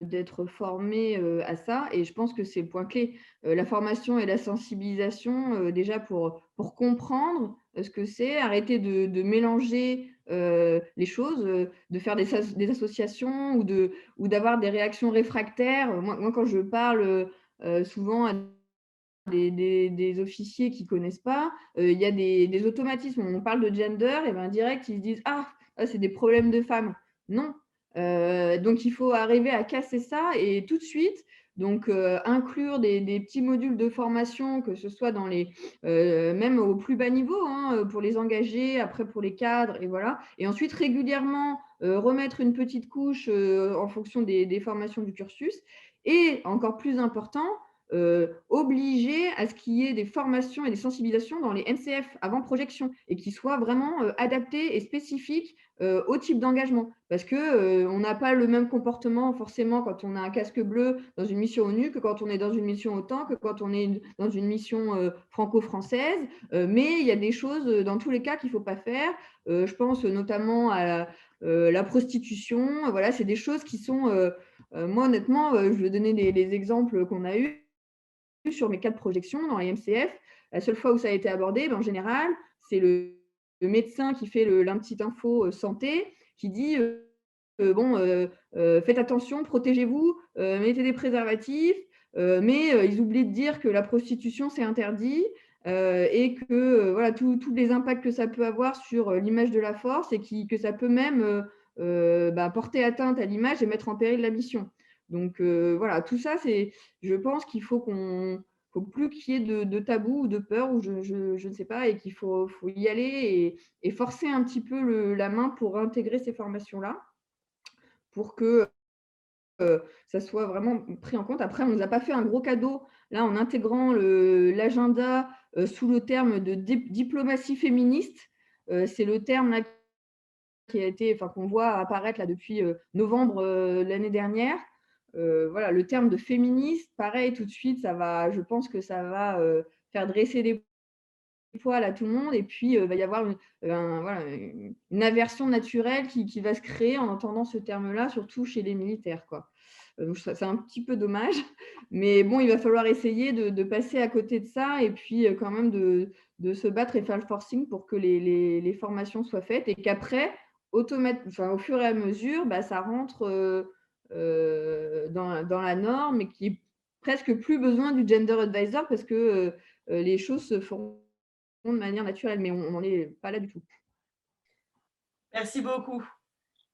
d'être formée à ça, et je pense que c'est le point clé. La formation et la sensibilisation, déjà pour comprendre ce que c'est, arrêter de mélanger les choses, de faire des associations ou d'avoir des réactions réfractaires. Moi, quand je parle souvent à des officiers qui ne connaissent pas, il y a des automatismes. On parle de gender, et bien direct, ils se disent « Ah, c'est des problèmes de femmes ». Non. Donc, il faut arriver à casser ça et tout de suite, donc inclure des petits modules de formation, que ce soit dans même au plus bas niveau, hein, pour les engagés, après pour les cadres, et voilà. Et ensuite, régulièrement, remettre une petite couche en fonction des formations du cursus. Et encore plus important, obliger à ce qu'il y ait des formations et des sensibilisations dans les NCF avant projection et qui soient vraiment adaptées et spécifiques au type d'engagement. Parce qu'on n'a pas le même comportement forcément quand on a un casque bleu dans une mission ONU que quand on est dans une mission OTAN, que quand on est dans une mission franco-française. Mais il y a des choses dans tous les cas qu'il ne faut pas faire. Je pense notamment à la prostitution. Voilà, c'est des choses qui sont… moi, honnêtement, je vais donner les exemples qu'on a eus sur mes 4 projections dans les MCF. La seule fois où ça a été abordé, en général, c'est le médecin qui fait la petite info santé qui dit faites attention, protégez-vous, mettez des préservatifs, mais ils oublient de dire que la prostitution, c'est interdit et que voilà, tous les impacts que ça peut avoir sur l'image de la force et que ça peut même porter atteinte à l'image et mettre en péril la mission. Donc voilà, tout ça, je pense qu'il faut faut plus qu'il y ait de tabou ou de peur, ou je ne sais pas, et qu'il faut y aller et forcer un petit peu la main pour intégrer ces formations-là, pour que ça soit vraiment pris en compte. Après, on ne nous a pas fait un gros cadeau, là, en intégrant l'agenda sous le terme de diplomatie féministe. C'est le terme là, qu'on voit apparaître là, depuis novembre l'année dernière. Voilà, le terme de féministe, pareil, tout de suite, je pense que ça va faire dresser des poils à tout le monde, et puis il va y avoir une aversion naturelle qui va se créer en entendant ce terme-là, surtout chez les militaires, quoi. Donc, c'est un petit peu dommage, mais bon, il va falloir essayer de passer à côté de ça, et puis quand même de se battre et faire le forcing pour que les formations soient faites, et qu'après, au fur et à mesure, ça rentre dans la norme, et qu'il n'y ait presque plus besoin du gender advisor, parce que les choses se font de manière naturelle, mais on n'en est pas là du tout. Merci beaucoup.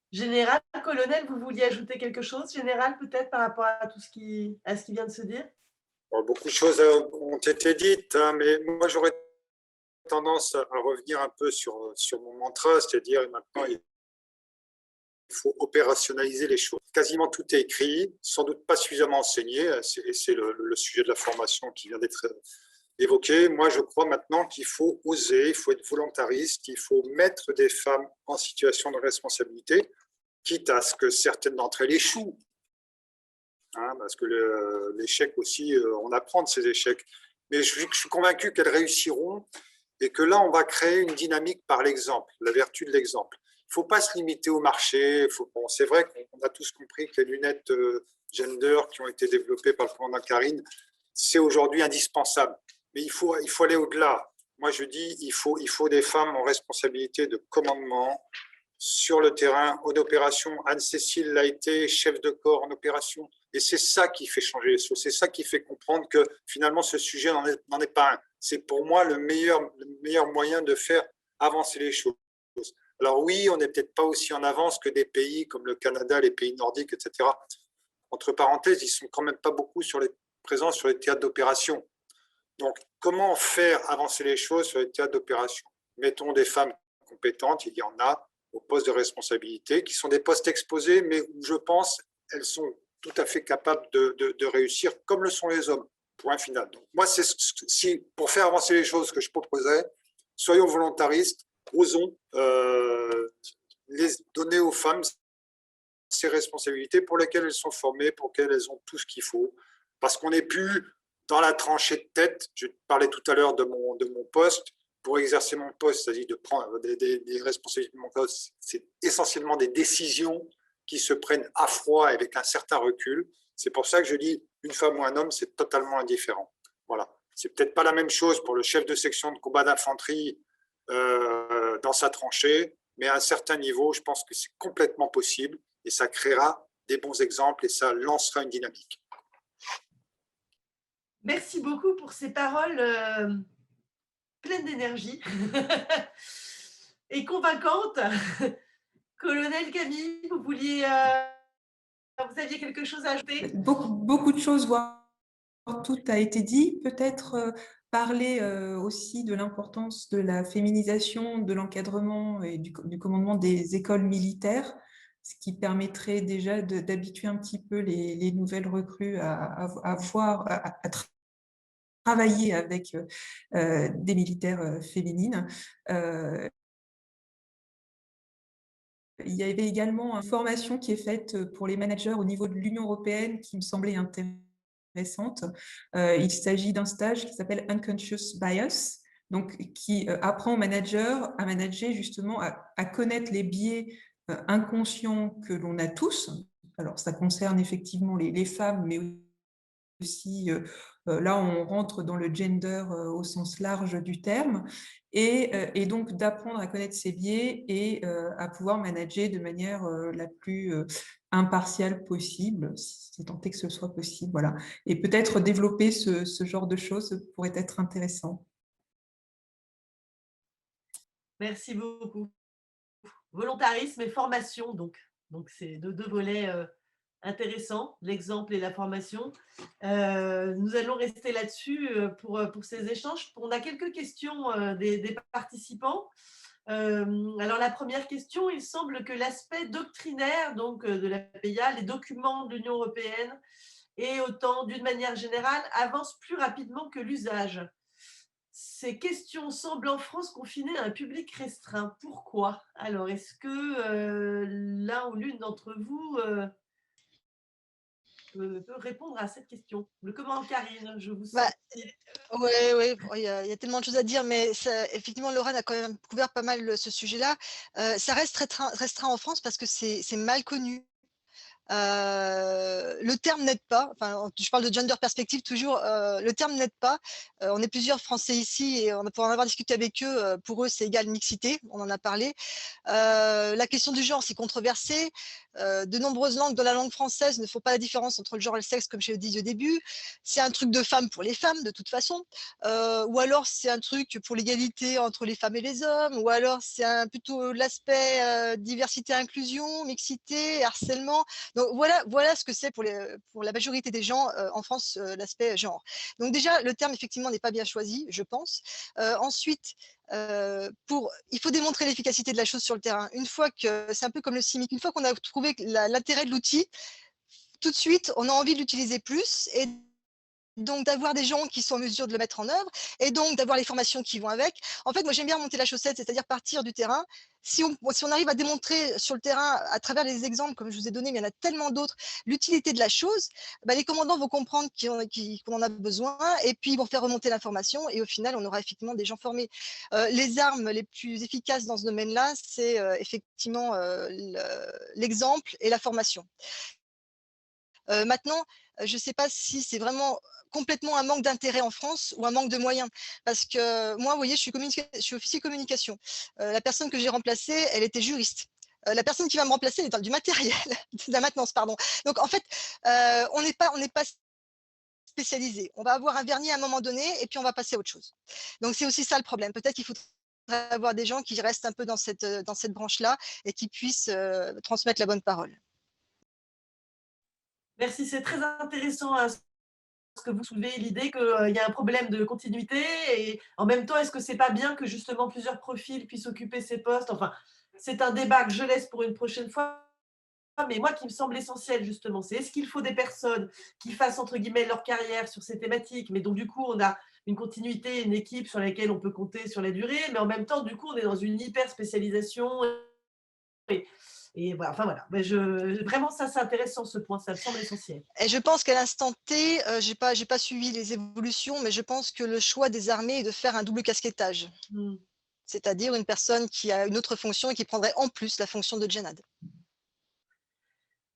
Général, colonel, vous vouliez ajouter quelque chose, général, peut-être par rapport à ce qui vient de se dire? Bon, beaucoup de choses ont été dites, hein, mais moi j'aurais tendance à revenir un peu sur mon mantra, c'est-à-dire maintenant il faut opérationnaliser les choses. Quasiment tout est écrit, sans doute pas suffisamment enseigné, et c'est le sujet de la formation qui vient d'être évoqué. Moi, je crois maintenant qu'il faut oser, il faut être volontariste, il faut mettre des femmes en situation de responsabilité, quitte à ce que certaines d'entre elles échouent. Hein, parce que l'échec aussi, on apprend de ces échecs. Mais je suis convaincu qu'elles réussiront, et que là, on va créer une dynamique par l'exemple, la vertu de l'exemple. Il ne faut pas se limiter au marché. C'est vrai qu'on a tous compris que les lunettes gender qui ont été développées par le commandant Karine, c'est aujourd'hui indispensable. Mais il faut aller au-delà. Moi, je dis il faut des femmes en responsabilité de commandement sur le terrain, en opération. Anne-Cécile l'a été, chef de corps en opération. Et c'est ça qui fait changer les choses. C'est ça qui fait comprendre que finalement, ce sujet n'en est pas un. C'est pour moi le meilleur moyen de faire avancer les choses. Alors oui, on n'est peut-être pas aussi en avance que des pays comme le Canada, les pays nordiques, etc. Entre parenthèses, ils sont quand même pas beaucoup présents sur les théâtres d'opération. Donc, comment faire avancer les choses sur les théâtres d'opération? Mettons des femmes compétentes, il y en a, aux postes de responsabilité, qui sont des postes exposés, mais où je pense elles sont tout à fait capables de réussir, comme le sont les hommes, point final. Donc, moi, c'est pour faire avancer les choses que je proposerais, soyons volontaristes, osons donner aux femmes ces responsabilités pour lesquelles elles sont formées, pour lesquelles elles ont tout ce qu'il faut, parce qu'on n'est plus dans la tranchée de tête. Je parlais tout à l'heure de mon poste. Pour exercer mon poste, c'est-à-dire de prendre des responsabilités de mon poste, c'est essentiellement des décisions qui se prennent à froid avec un certain recul. C'est pour ça que je dis une femme ou un homme, c'est totalement indifférent. Voilà. C'est peut-être pas la même chose pour le chef de section de combat d'infanterie dans sa tranchée, mais à un certain niveau, je pense que c'est complètement possible et ça créera des bons exemples et ça lancera une dynamique. Merci beaucoup pour ces paroles pleines d'énergie et convaincantes. Colonel Camille, vous aviez quelque chose à ajouter? Beaucoup de choses, voire tout a été dit. Peut-être parler aussi de l'importance de la féminisation, de l'encadrement et du commandement des écoles militaires, ce qui permettrait déjà d'habituer un petit peu les nouvelles recrues à travailler avec des militaires féminines. Il y avait également une formation qui est faite pour les managers au niveau de l'Union européenne qui me semblait intéressante. Il s'agit d'un stage qui s'appelle Unconscious Bias, donc qui apprend aux managers à manager justement, à connaître les biais inconscients que l'on a tous. Alors, ça concerne effectivement les femmes, mais aussi, là, on rentre dans le gender au sens large du terme, et donc d'apprendre à connaître ses biais et à pouvoir manager de manière la plus impartiale possible, si tant est que ce soit possible. Voilà. Et peut-être développer ce genre de choses pourrait être intéressant. Merci beaucoup. Volontarisme et formation, donc c'est deux volets intéressants, l'exemple et la formation. Nous allons rester là-dessus pour ces échanges. On a quelques questions des participants. Alors la première question, il semble que l'aspect doctrinaire donc, de la PIA, les documents de l'Union européenne et autant d'une manière générale avance plus rapidement que l'usage. Ces questions semblent en France confinées à un public restreint. Pourquoi? Alors, est-ce que l'un ou l'une d'entre vous peut répondre à cette question? Le comment, Karine? Je vous sens. Oui, il y a tellement de choses à dire, mais effectivement, Laurent a quand même couvert pas mal ce sujet-là. Ça reste restreint en France parce que c'est mal connu. Le terme n'aide pas, enfin, je parle de gender perspective toujours, le terme n'aide pas. On est plusieurs Français ici et pour en avoir discuté avec eux, pour eux c'est égal mixité, on en a parlé. La question du genre c'est controversé. De nombreuses langues dans la langue française ne font pas la différence entre le genre et le sexe comme je le disais au début. C'est un truc de femme pour les femmes de toute façon, ou alors c'est un truc pour l'égalité entre les femmes et les hommes, ou alors c'est plutôt l'aspect diversité, inclusion, mixité, harcèlement. Donc voilà ce que c'est pour la majorité des gens en France, l'aspect genre. Donc déjà, le terme effectivement n'est pas bien choisi, je pense. Ensuite, il faut démontrer l'efficacité de la chose sur le terrain. Une fois que c'est un peu comme le CIMIC, une fois qu'on a trouvé l'intérêt de l'outil, tout de suite, on a envie de l'utiliser plus et donc d'avoir des gens qui sont en mesure de le mettre en œuvre et donc d'avoir les formations qui vont avec. En fait, moi j'aime bien monter la chaussette, c'est-à-dire partir du terrain. Si on arrive à démontrer sur le terrain, à travers les exemples, comme je vous ai donné, mais il y en a tellement d'autres, l'utilité de la chose, les commandants vont comprendre qu'on en a besoin et puis ils vont faire remonter l'information et au final, on aura effectivement des gens formés. Les armes les plus efficaces dans ce domaine-là, c'est effectivement l'exemple et la formation. Maintenant, je ne sais pas si c'est vraiment complètement un manque d'intérêt en France ou un manque de moyens. Parce que moi, vous voyez, je suis officier communication. La personne que j'ai remplacée, elle était juriste. La personne qui va me remplacer, elle est dans du matériel, de la maintenance, pardon. Donc, en fait, on n'est pas spécialisé. On va avoir un vernis à un moment donné et puis on va passer à autre chose. Donc, c'est aussi ça le problème. Peut-être qu'il faut avoir des gens qui restent un peu dans cette branche-là et qui puissent transmettre la bonne parole. Merci, c'est très intéressant ce que vous soulevez, l'idée qu'il y a un problème de continuité et en même temps, est-ce que c'est pas bien que justement plusieurs profils puissent occuper ces postes? Enfin, c'est un débat que je laisse pour une prochaine fois. Mais moi, qui me semble essentiel, justement, c'est est-ce qu'il faut des personnes qui fassent, entre guillemets, leur carrière sur ces thématiques, mais donc, du coup, on a une continuité, une équipe sur laquelle on peut compter sur la durée, mais en même temps, du coup, on est dans une hyper spécialisation. Et voilà, enfin voilà. Mais vraiment, ça, c'est intéressant, ce point, ça me semble essentiel. Et je pense qu'à l'instant T, j'ai pas suivi les évolutions, mais je pense que le choix des armées est de faire un double casquettage. C'est-à-dire une personne qui a une autre fonction et qui prendrait en plus la fonction de Djennad.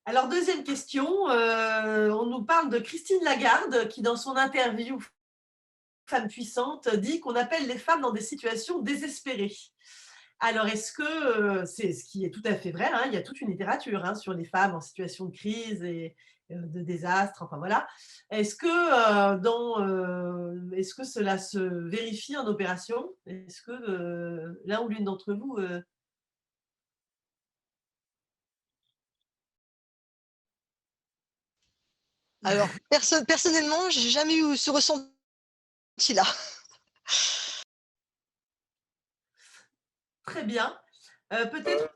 Alors, deuxième question, on nous parle de Christine Lagarde, qui dans son interview Femme puissante dit qu'on appelle les femmes dans des situations désespérées. Alors, est-ce que c'est ce qui est tout à fait vrai, hein, il y a toute une littérature hein, sur les femmes en situation de crise et de désastre, enfin voilà. Est-ce que, est-ce que cela se vérifie en opération? Est-ce que l'un ou l'une d'entre vous Alors, personnellement, j'ai jamais eu ce ressenti-là. Très bien. Peut-être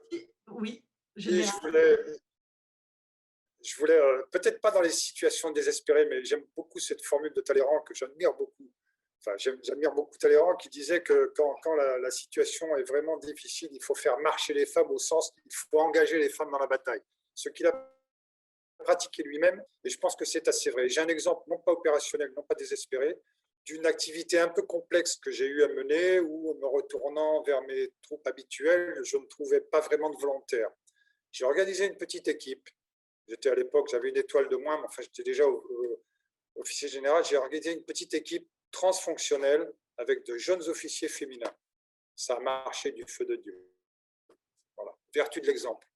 oui, je voulais peut-être pas dans les situations désespérées, mais j'aime beaucoup cette formule de Talleyrand que j'admire beaucoup. Enfin, j'admire beaucoup Talleyrand qui disait que quand la situation est vraiment difficile, il faut faire marcher les femmes au sens, il faut engager les femmes dans la bataille. Ce qu'il a pratiqué lui-même, et je pense que c'est assez vrai. J'ai un exemple, non pas opérationnel, non pas désespéré, d'une activité un peu complexe que j'ai eu à mener où, en me retournant vers mes troupes habituelles, je ne trouvais pas vraiment de volontaires. J'ai organisé une petite équipe. J'étais à l'époque, j'avais une étoile de moins, mais enfin, j'étais déjà officier général. J'ai organisé une petite équipe transfonctionnelle avec de jeunes officiers féminins. Ça a marché du feu de Dieu. Voilà, vertu de l'exemple.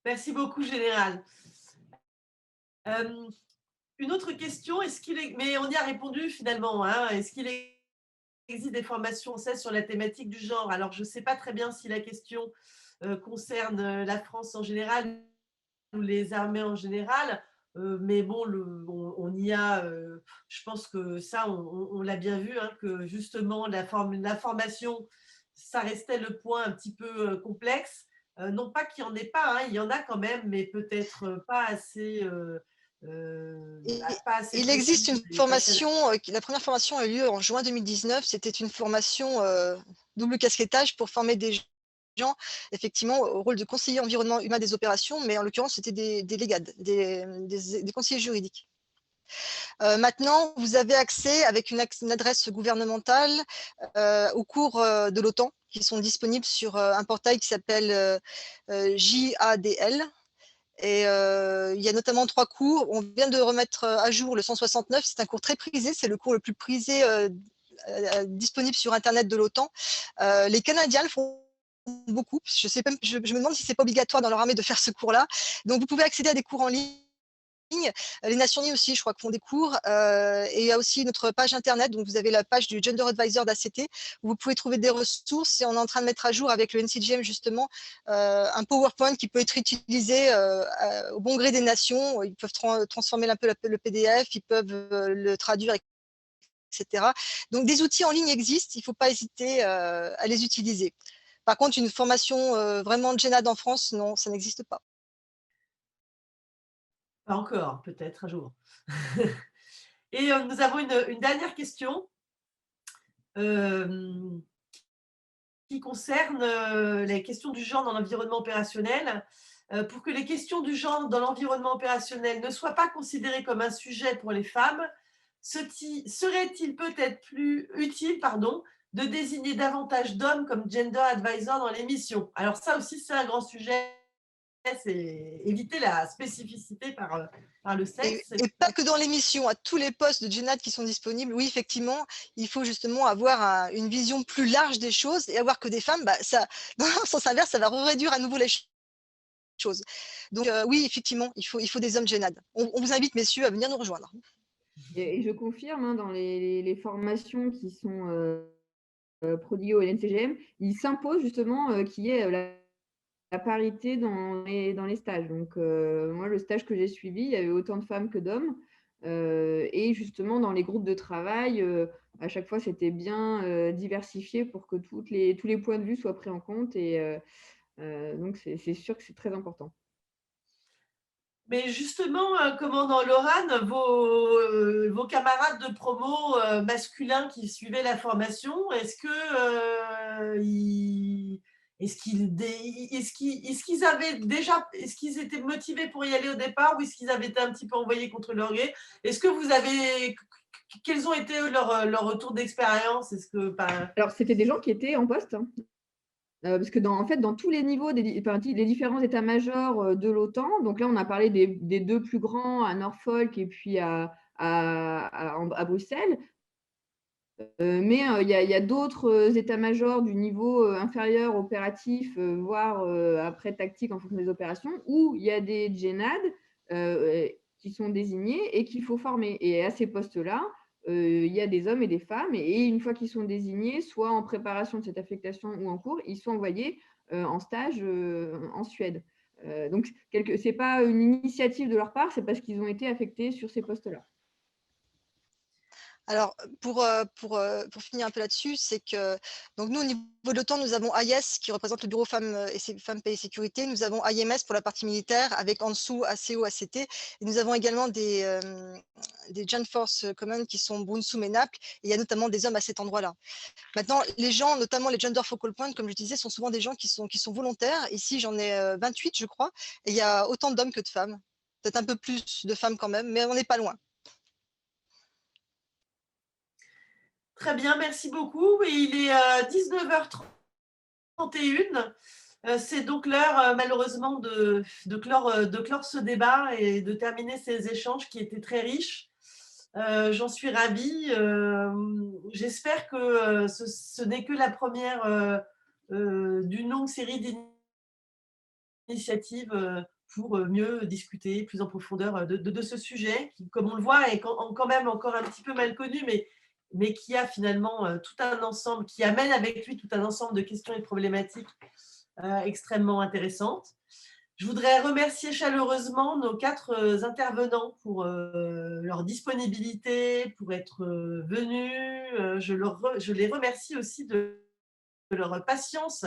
Merci beaucoup, Général. Une autre question, mais on y a répondu finalement, hein, est-ce qu'il existe des formations sur la thématique du genre? Alors, je ne sais pas très bien si la question concerne la France en général ou les armées en général, mais bon, on y a, je pense que ça, on l'a bien vu, hein, que justement, la formation, ça restait le point un petit peu complexe. Non pas qu'il n'y en ait pas, hein, il y en a quand même, mais peut-être pas assez. Il existe une formation, la première formation a eu lieu en juin 2019, c'était une formation double casquettage pour former des gens, effectivement, au rôle de conseiller environnement humain des opérations, mais en l'occurrence, c'était des légades, des conseillers juridiques. Maintenant, vous avez accès avec une adresse gouvernementale aux cours de l'OTAN qui sont disponibles sur un portail qui s'appelle JADL. Et il y a notamment 3 cours. On vient de remettre à jour le 169. C'est un cours très prisé. C'est le cours le plus prisé disponible sur Internet de l'OTAN. Les Canadiens le font beaucoup. Je me demande si c'est pas obligatoire dans leur armée de faire ce cours-là. Donc, vous pouvez accéder à des cours en ligne. Les Nations Unies aussi, je crois, font des cours. Et il y a aussi notre page Internet. Donc, vous avez la page du Gender Advisor d'ACT où vous pouvez trouver des ressources. Et on est en train de mettre à jour avec le NCGM, justement, un PowerPoint qui peut être utilisé au bon gré des nations. Ils peuvent transformer un peu le PDF, ils peuvent le traduire, etc. Donc, des outils en ligne existent. Il ne faut pas hésiter à les utiliser. Par contre, une formation vraiment de Djennad en France, non, ça n'existe pas. Pas encore, peut-être un jour. Et nous avons une dernière question qui concerne les questions du genre dans l'environnement opérationnel. Pour que les questions du genre dans l'environnement opérationnel ne soient pas considérées comme un sujet pour les femmes, serait-il peut-être plus utile de désigner davantage d'hommes comme gender advisor dans les missions? Alors ça aussi, c'est un grand sujet. C'est éviter la spécificité par le sexe. Et pas que dans l'émission, à tous les postes de Djennad qui sont disponibles, oui, effectivement, il faut justement avoir une vision plus large des choses et avoir que des femmes, ça, dans le sens inverse, ça va réduire à nouveau les choses. Donc oui, effectivement, il faut des hommes Djennad. On vous invite, messieurs, à venir nous rejoindre. Et je confirme, hein, dans les formations qui sont prodigués au NCGM, il s'impose justement qu'il y ait la parité dans les stages. Donc, moi, le stage que j'ai suivi, il y avait autant de femmes que d'hommes. Et justement, dans les groupes de travail, à chaque fois, c'était bien diversifié pour que tous les points de vue soient pris en compte. Et donc, c'est sûr que c'est très important. Mais justement, commandant Laurane, vos camarades de promo masculins qui suivaient la formation, est-ce qu'ils étaient motivés pour y aller au départ, ou est-ce qu'ils avaient été un petit peu envoyés contre leur gré? Quels ont été leur retour d'expérience? Alors, c'était des gens qui étaient en poste, hein. Parce que en fait, dans tous les niveaux des différents états-majors de l'OTAN, donc là, on a parlé des deux plus grands à Norfolk et puis à Bruxelles. Mais il y a d'autres états-majors du niveau inférieur opératif, voire après tactique en fonction des opérations, où il y a des GENAD qui sont désignés et qu'il faut former. Et à ces postes-là, il y a des hommes et des femmes. Et une fois qu'ils sont désignés, soit en préparation de cette affectation ou en cours, ils sont envoyés en stage en Suède. Donc, ce n'est pas une initiative de leur part, c'est parce qu'ils ont été affectés sur ces postes-là. Alors, pour finir un peu là-dessus, c'est que donc nous, au niveau de l'OTAN, nous avons AIS qui représente le bureau femmes, femmes, paix et sécurité. Nous avons AIMS pour la partie militaire, avec en dessous ACO, ACT. Et nous avons également des Joint Force Command qui sont Brunsum et Naples. Et il y a notamment des hommes à cet endroit-là. Maintenant, les gens, notamment les Gender Focal Point, comme je disais, sont souvent des gens qui sont volontaires. Ici, j'en ai 28, je crois. Et il y a autant d'hommes que de femmes. Peut-être un peu plus de femmes quand même, mais on n'est pas loin. Très bien, merci beaucoup. Et il est 19h31. C'est donc l'heure, malheureusement, de clore ce débat et de terminer ces échanges qui étaient très riches. J'en suis ravie. J'espère que ce n'est que la première d'une longue série d'initiatives pour mieux discuter plus en profondeur de ce sujet, qui, comme on le voit, est quand même encore un petit peu mal connu, mais qui a finalement tout un ensemble, qui amène avec lui tout un ensemble de questions et de problématiques extrêmement intéressantes. Je voudrais remercier chaleureusement nos 4 intervenants pour leur disponibilité, pour être venus. Je les remercie aussi de leur patience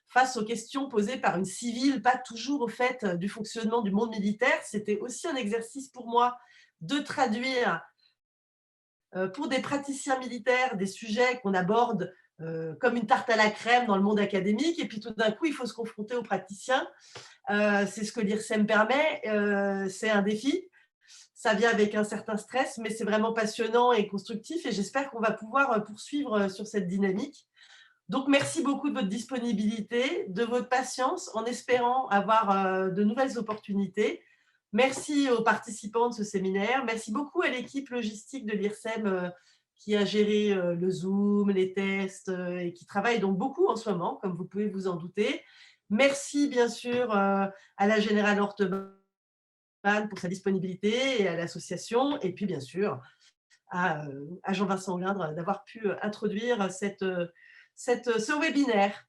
face aux questions posées par une civile, pas toujours au fait du fonctionnement du monde militaire. C'était aussi un exercice pour moi de traduire pour des praticiens militaires des sujets qu'on aborde comme une tarte à la crème dans le monde académique, et puis tout d'un coup, il faut se confronter aux praticiens. C'est ce que l'IRSEM permet, c'est un défi. Ça vient avec un certain stress, mais c'est vraiment passionnant et constructif, et j'espère qu'on va pouvoir poursuivre sur cette dynamique. Donc, merci beaucoup de votre disponibilité, de votre patience, en espérant avoir de nouvelles opportunités. Merci aux participants de ce séminaire. Merci beaucoup à l'équipe logistique de l'IRSEM qui a géré le Zoom, les tests et qui travaille donc beaucoup en ce moment, comme vous pouvez vous en douter. Merci bien sûr à la générale Horteman pour sa disponibilité et à l'association, et puis bien sûr à Jean-Vincent Olindre d'avoir pu introduire ce webinaire.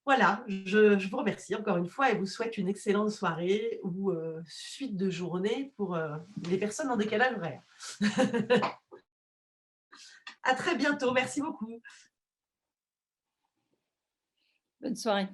Voilà, je vous remercie encore une fois et vous souhaite une excellente soirée ou suite de journée pour les personnes en décalage horaire. À très bientôt, merci beaucoup. Bonne soirée.